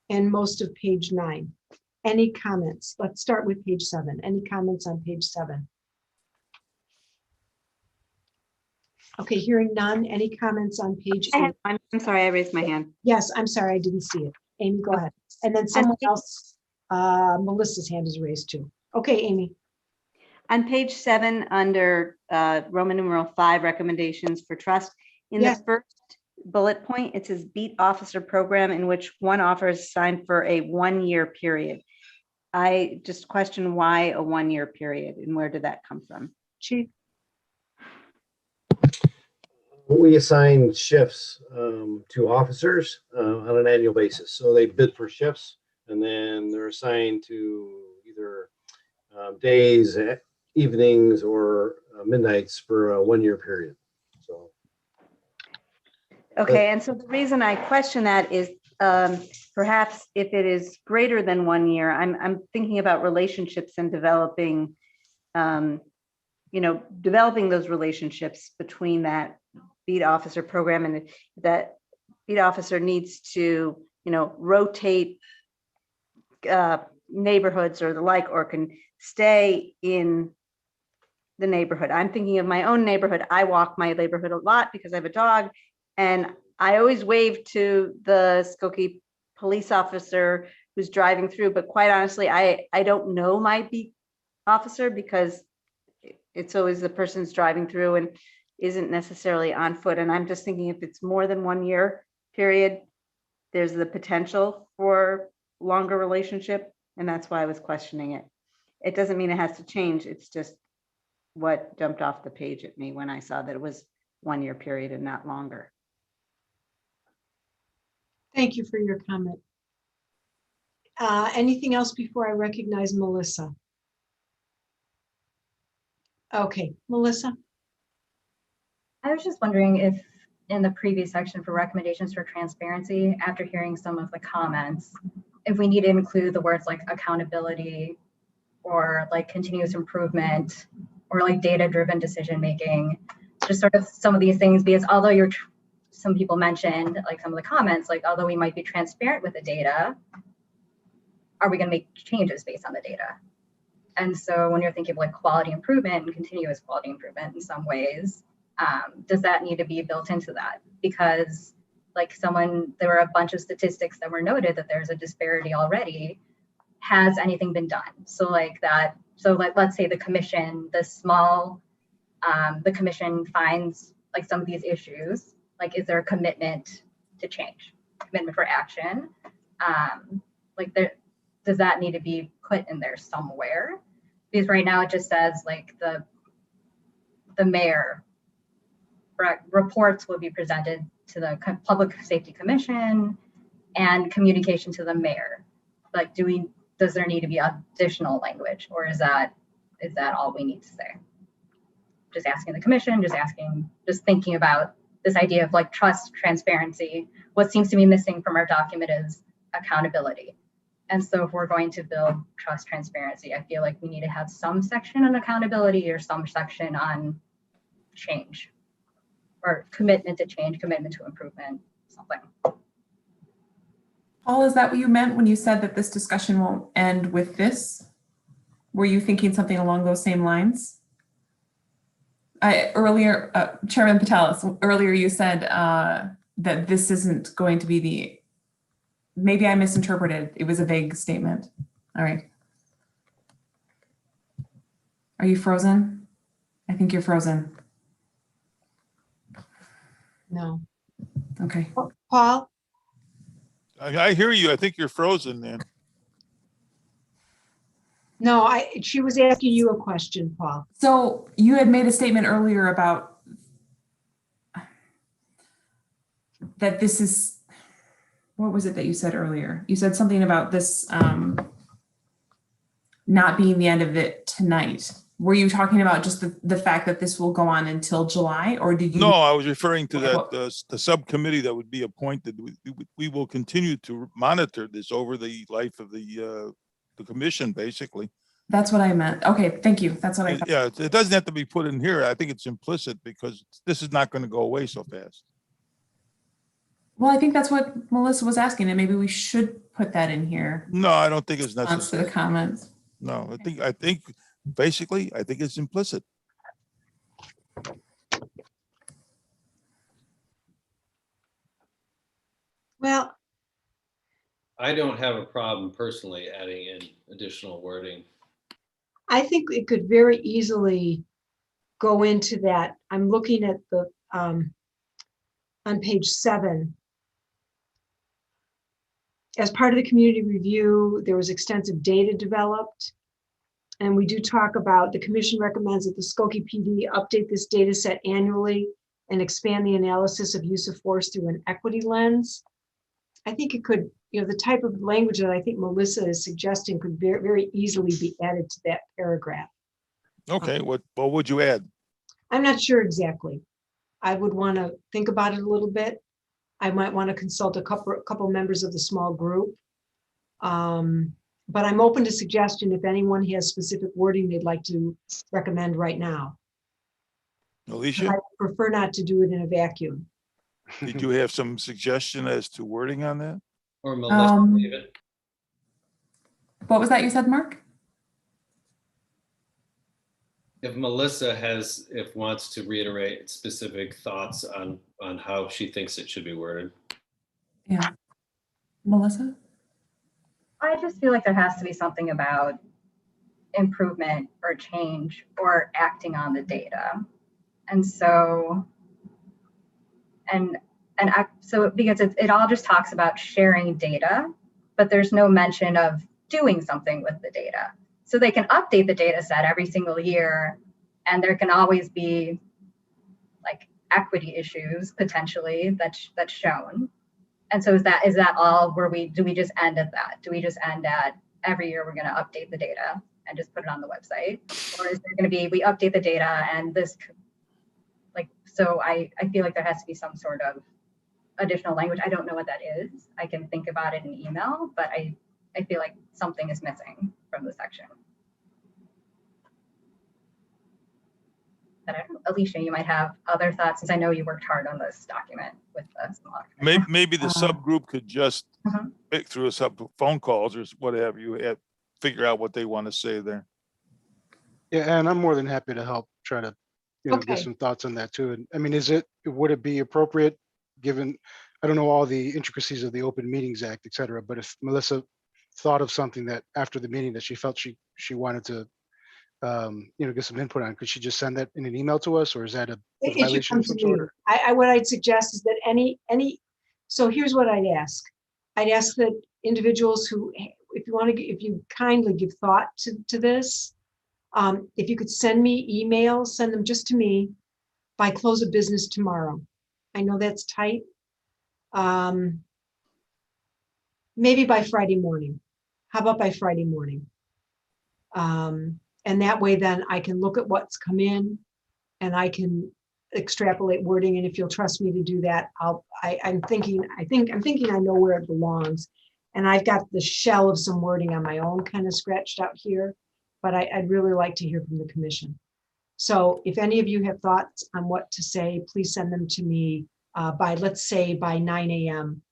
S4: and most of page 9. Any comments? Let's start with page 7. Any comments on page 7? Okay, hearing none. Any comments on page 8?
S14: I'm sorry, I raised my hand.
S4: Yes, I'm sorry, I didn't see it. Amy, go ahead. And then someone else, Melissa's hand is raised too. Okay, Amy.
S14: On page 7, under Roman numeral 5, recommendations for trust, in the first bullet point, it says beat officer program in which one officer is assigned for a 1-year period. I just question why a 1-year period and where did that come from?
S4: Chief?
S10: We assign shifts to officers on an annual basis. So they bid for shifts and then they're assigned to either days, evenings, or midnights for a 1-year period. So.
S14: Okay, and so the reason I question that is perhaps if it is greater than 1 year, I'm thinking about relationships and developing, developing those relationships between that beat officer program, and that beat officer needs to, rotate neighborhoods or the like, or can stay in the neighborhood. I'm thinking of my own neighborhood. I walk my neighborhood a lot because I have a dog, and I always wave to the Skokie police officer who's driving through, but quite honestly, I don't know my beat officer because it's always the person's driving through and isn't necessarily on foot. And I'm just thinking if it's more than 1 year period, there's the potential for longer relationship. And that's why I was questioning it. It doesn't mean it has to change. It's just what jumped off the page at me when I saw that it was 1 year period and not longer.
S4: Thank you for your comment. Anything else before I recognize Melissa? Okay, Melissa.
S15: I was just wondering if in the previous section for recommendations for transparency, after hearing some of the comments, if we need to include the words like accountability or like continuous improvement or like data-driven decision-making, just sort of some of these things, because although some people mentioned, like some of the comments, like although we might be transparent with the data, are we gonna make changes based on the data? And so when you're thinking of like quality improvement and continuous quality improvement in some ways, does that need to be built into that? Because like there were a bunch of statistics that were noted that there's a disparity already. Has anything been done? So like let's say the commission, the commission finds like some of these issues, like is there a commitment to change, commitment for action? Does that need to be put in there somewhere? Because right now it just says like the mayor reports will be presented to the Public Safety Commission and communication to the mayor. Like, does there need to be additional language, or is that all we need to say? Just asking the commission, just thinking about this idea of like trust, transparency. What seems to be missing from our document is accountability. And so if we're going to build trust, transparency, I feel like we need to have some section on accountability or some section on change or commitment to change, commitment to improvement, something.
S3: Paul, is that what you meant when you said that this discussion won't end with this? Were you thinking something along those same lines? Earlier, Chairman Patelis, earlier you said that this isn't going to be maybe I misinterpreted. It was a vague statement. All right. Are you frozen? I think you're frozen.
S4: No.
S3: Okay.
S4: Paul?
S2: I hear you. I think you're frozen, man.
S4: No, she was asking you a question, Paul.
S3: So you had made a statement earlier about that this is, what was it that you said earlier? You said something about this not being the end of it tonight. Were you talking about just the fact that this will go on until July, or did you?
S2: No, I was referring to that the subcommittee that would be appointed. We will continue to monitor this over the life of the commission, basically.
S3: That's what I meant. Okay, thank you. That's what I thought.
S2: Yeah, it doesn't have to be put in here. I think it's implicit because this is not going to go away so fast.
S3: Well, I think that's what Melissa was asking, and maybe we should put that in here.
S2: No, I don't think it's necessary.
S3: To the comments.
S2: No, I think basically, I think it's implicit.
S4: Well,
S7: I don't have a problem personally adding in additional wording.
S4: I think it could very easily go into that. I'm looking at the on page 7. As part of the community review, there was extensive data developed. And we do talk about the commission recommends that the Skokie PD update this data set annually and expand the analysis of use of force through an equity lens. I think it could, the type of language that I think Melissa is suggesting could very, very easily be added to that paragraph.
S2: Okay, what would you add?
S4: I'm not sure exactly. I would want to think about it a little bit. I might want to consult a couple members of the small group. But I'm open to suggestion if anyone has specific wording they'd like to recommend right now.
S2: Alicia?
S4: I prefer not to do it in a vacuum.
S2: Did you have some suggestion as to wording on that?
S7: Or Melissa, David?
S3: What was that you said, Mark?
S7: If Melissa wants to reiterate specific thoughts on how she thinks it should be worded.
S3: Yeah. Melissa?
S15: I just feel like there has to be something about improvement or change or acting on the data. And so, so because it all just talks about sharing data, but there's no mention of doing something with the data. So they can update the data set every single year, and there can always be like equity issues potentially that's shown. And so is that all where do we just end at that? Do we just end at every year we're going to update the data and just put it on the website? Or is there going to be, we update the data and this, like, so I feel like there has to be some sort of additional language. I don't know what that is. I can think about it in email, but I feel like something is missing from the section. But I don't know, Alicia, you might have other thoughts, since I know you worked hard on this document with us.
S2: Maybe the subgroup could just pick through a phone calls or whatever you have, figure out what they want to say there.
S12: Yeah, and I'm more than happy to help try to, get some thoughts on that too. And I mean, would it be appropriate, given, I don't know all the intricacies of the Open Meetings Act, et cetera, but if Melissa thought of something that after the meeting that she felt she wanted to, get some input on, could she just send that in an email to us, or is that a violation of some sort?
S4: What I'd suggest is that so here's what I'd ask. I'd ask that individuals who, if you kindly give thought to this, if you could send me emails, send them just to me by close of business tomorrow. I know that's tight. Maybe by Friday morning. How about by Friday morning? And that way then I can look at what's come in and I can extrapolate wording. And if you'll trust me to do that, I'm thinking I know where it belongs. And I've got the shell of some wording on my own kind of scratched out here, but I'd really like to hear from the commission. So if any of you have thoughts on what to say, please send them to me by, let's say, by 9 a.m.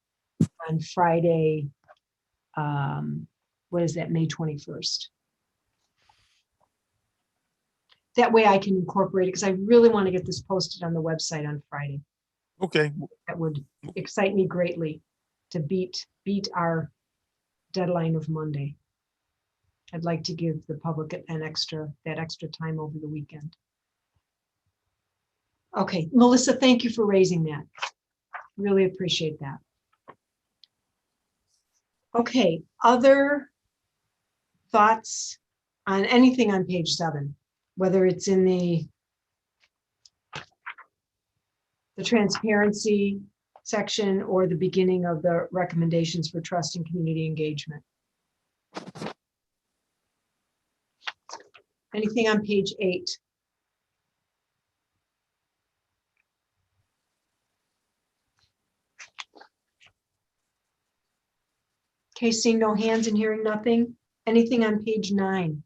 S4: on Friday. What is that, May 21st? That way I can incorporate it, because I really want to get this posted on the website on Friday.
S2: Okay.
S4: That would excite me greatly to beat our deadline of Monday. I'd like to give the public that extra time over the weekend. Okay, Melissa, thank you for raising that. Really appreciate that. Okay, other thoughts on anything on page 7, whether it's in the transparency section or the beginning of the recommendations for trust and community engagement. Anything on page 8? Okay, seeing no hands and hearing nothing. Anything on page 9?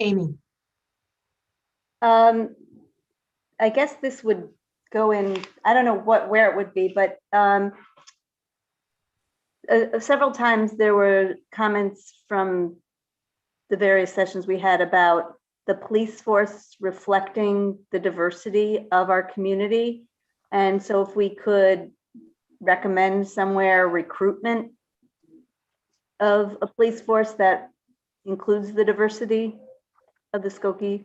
S4: Amy.
S14: I guess this would go in, I don't know where it would be, but several times there were comments from the various sessions we had about the police force reflecting the diversity of our community. And so if we could recommend somewhere recruitment of a police force that includes the diversity of the Skokie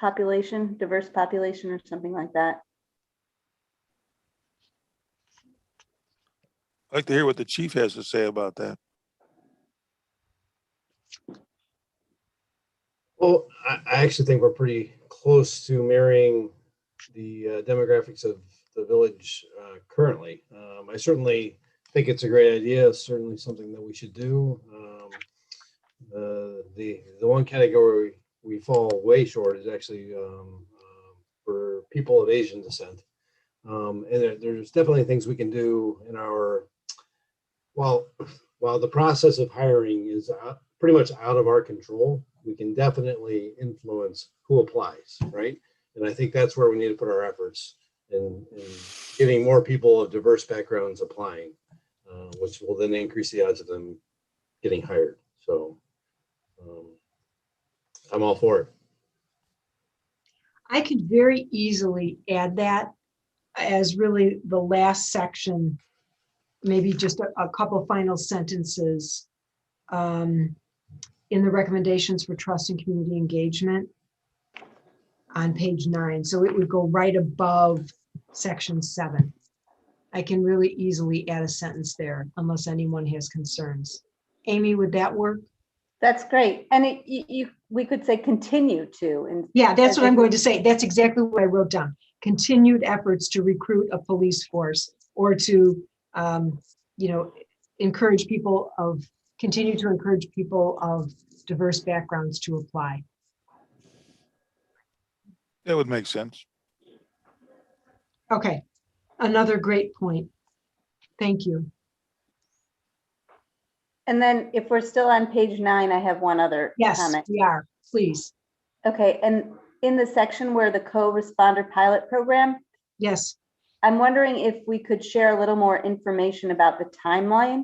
S14: population, diverse population, or something like that.
S2: I'd like to hear what the chief has to say about that.
S10: Well, I actually think we're pretty close to mirroring the demographics of the village currently. I certainly think it's a great idea. It's certainly something that we should do. The one category we fall way short is actually for people of Asian descent. And there's definitely things we can do in our, while the process of hiring is pretty much out of our control, we can definitely influence who applies, right? And I think that's where we need to put our efforts in getting more people of diverse backgrounds applying, which will then increase the odds of them getting hired. So I'm all for it.
S4: I could very easily add that as really the last section, maybe just a couple final sentences in the recommendations for trust and community engagement on page 9. So it would go right above section 7. I can really easily add a sentence there unless anyone has concerns. Amy, would that work?
S14: That's great. And we could say continue to.
S4: Yeah, that's what I'm going to say. That's exactly what I wrote down. Continued efforts to recruit a police force or to, encourage people continue to encourage people of diverse backgrounds to apply.
S2: That would make sense.
S4: Okay, another great point. Thank you.
S14: And then if we're still on page 9, I have one other
S4: Yes,
S14: comment.
S4: we are, please.
S14: Okay, and in the section where the co-responder pilot program,
S4: yes,
S14: I'm wondering if we could share a little more information about the timeline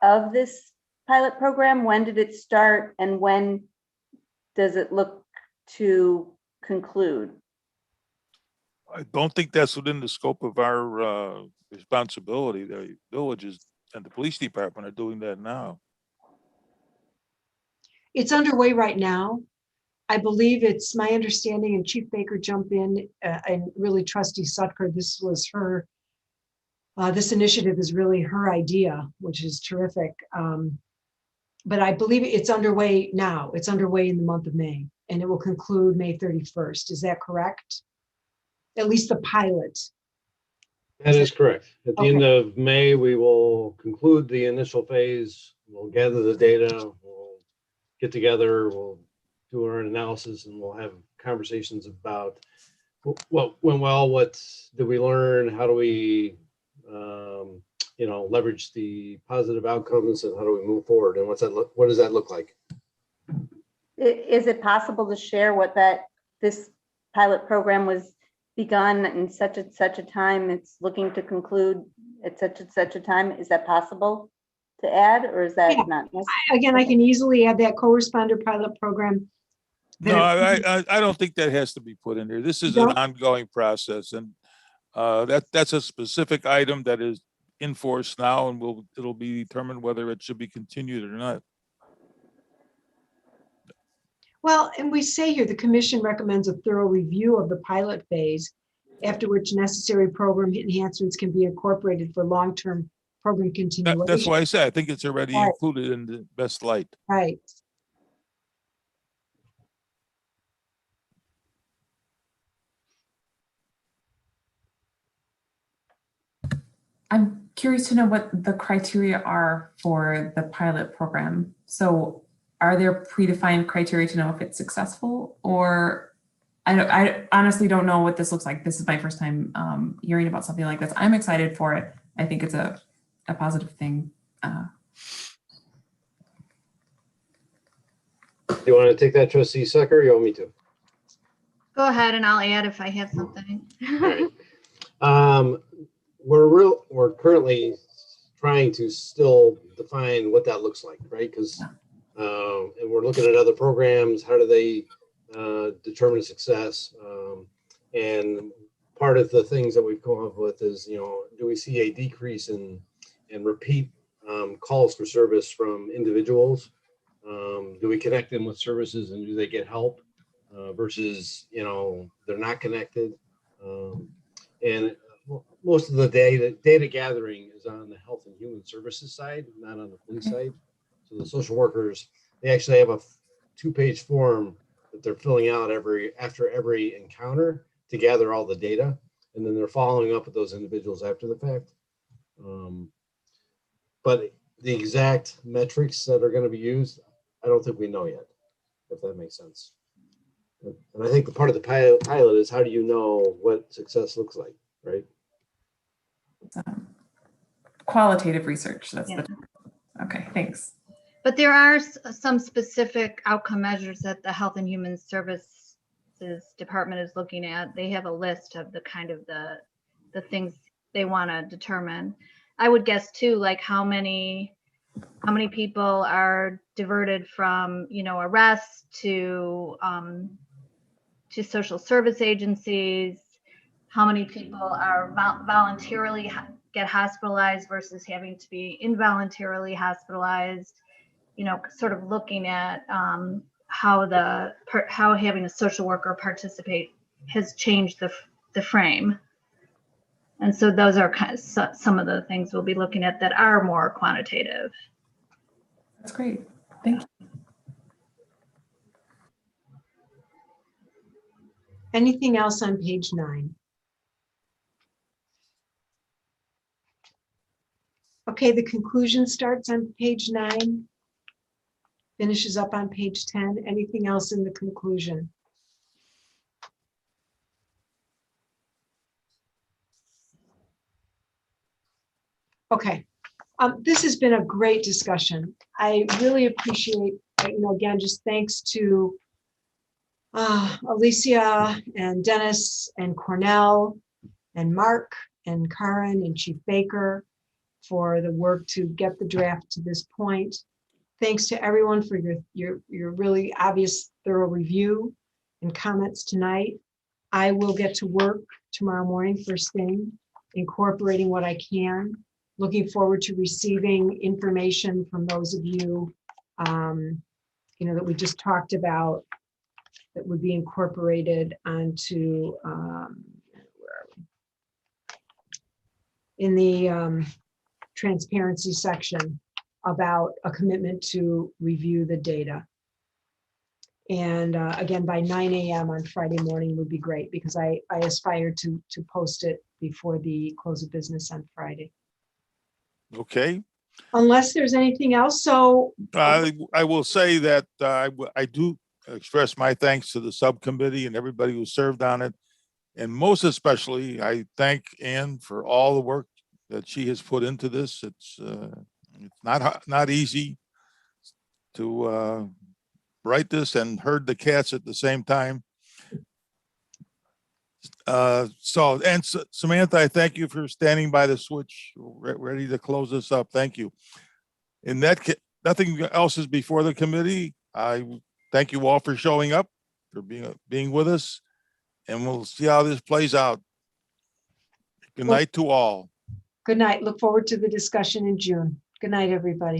S14: of this pilot program. When did it start and when does it look to conclude?
S2: I don't think that's within the scope of our responsibility. The villages and the police department are doing that now.
S4: it's underway right now. I believe it's my understanding, and Chief Baker jump in, and really Trustee Sutker, this was her, this initiative is really her idea, which is terrific. But I believe it's underway now. It's underway in the month of May, and it will conclude May 31st. Is that correct? At least the pilot.
S10: That is correct. At the end of May, we will conclude the initial phase. We'll gather the data, we'll get together, we'll do our analysis, and we'll have conversations about what went well, what did we learn, how do we leverage the positive outcomes, and how do we move forward, and what does that look like?
S14: Is it possible to share what this pilot program was begun in such and such a time, it's looking to conclude at such and such a time? Is that possible to add, or is that not necessary?
S4: Again, I can easily add that co-responder pilot program.
S2: No, I don't think that has to be put in there. This is an ongoing process, and that's a specific item that is in force now, and it'll be determined whether it should be continued or not.
S4: Well, and we say here, the commission recommends a thorough review of the pilot phase, after which necessary program enhancements can be incorporated for long-term program continuation.
S2: That's why I say I think it's already included in the best light.
S4: Right.
S3: I'm curious to know what the criteria are for the pilot program. So are there predefined criteria to know if it's successful, or I honestly don't know what this looks like. This is my first time hearing about something like this. I'm excited for it. I think it's a positive thing.
S10: Do you want to take that, Trustee Sucker, or you want me to?
S6: Go ahead and I'll add if I have something.
S10: All right. We're currently trying to still define what that looks like, right? Because and we're looking at other programs. How do they determine success? And part of the things that we've come up with is, do we see a decrease in repeat calls for service from individuals? Do we connect them with services, and do they get help versus, they're not connected? And most of the data gathering is on the Health and Human Services side, not on the police side. So the social workers, they actually have a 2-page form that they're filling out after every encounter to gather all the data, and then they're following up with those individuals after the fact. But the exact metrics that are going to be used, I don't think we know yet, if that makes sense. And I think the part of the pilot is, how do you know what success looks like, right?
S3: Qualitative research. That's okay. Thanks.
S6: But there are some specific outcome measures that the Health and Human Services Department is looking at. They have a list of the kind of the things they want to determine. I would guess too, like how many people are diverted from, arrests to social service agencies, how many people are voluntarily get hospitalized versus having to be involuntarily hospitalized, sort of looking at how having a social worker participate has changed the frame. And so those are kind of some of the things we'll be looking at that are more quantitative.
S3: That's great. Thank you.
S4: Anything else on page 9? Okay, the conclusion starts on page 9, finishes up on page 10. Anything else in the conclusion? Okay, this has been a great discussion. I really appreciate, again, just thanks to Alicia and Dennis and Cornell and Mark and Karen and Chief Baker for the work to get the draft to this point. Thanks to everyone for your really obvious thorough review and comments tonight. I will get to work tomorrow morning first thing, incorporating what I can. Looking forward to receiving information from those of you, that we just talked about that would be incorporated onto, where are we? In the transparency section about a commitment to review the data. And again, by 9 a.m. on Friday morning would be great because I aspire to post it before the close of business on Friday.
S2: Okay.
S4: Unless there's anything else, so.
S2: I will say that I do express my thanks to the subcommittee and everybody who served on it. And most especially, I thank Ann for all the work that she has put into this. It's not easy to write this and herd the cats at the same time. Samantha, I thank you for standing by the switch, ready to close this up. Thank you. In that case, nothing else is before the committee. I thank you all for showing up, for being with us, and we'll see how this plays out. Good night to all.
S4: Good night. Look forward to the discussion in June. Good night, everybody.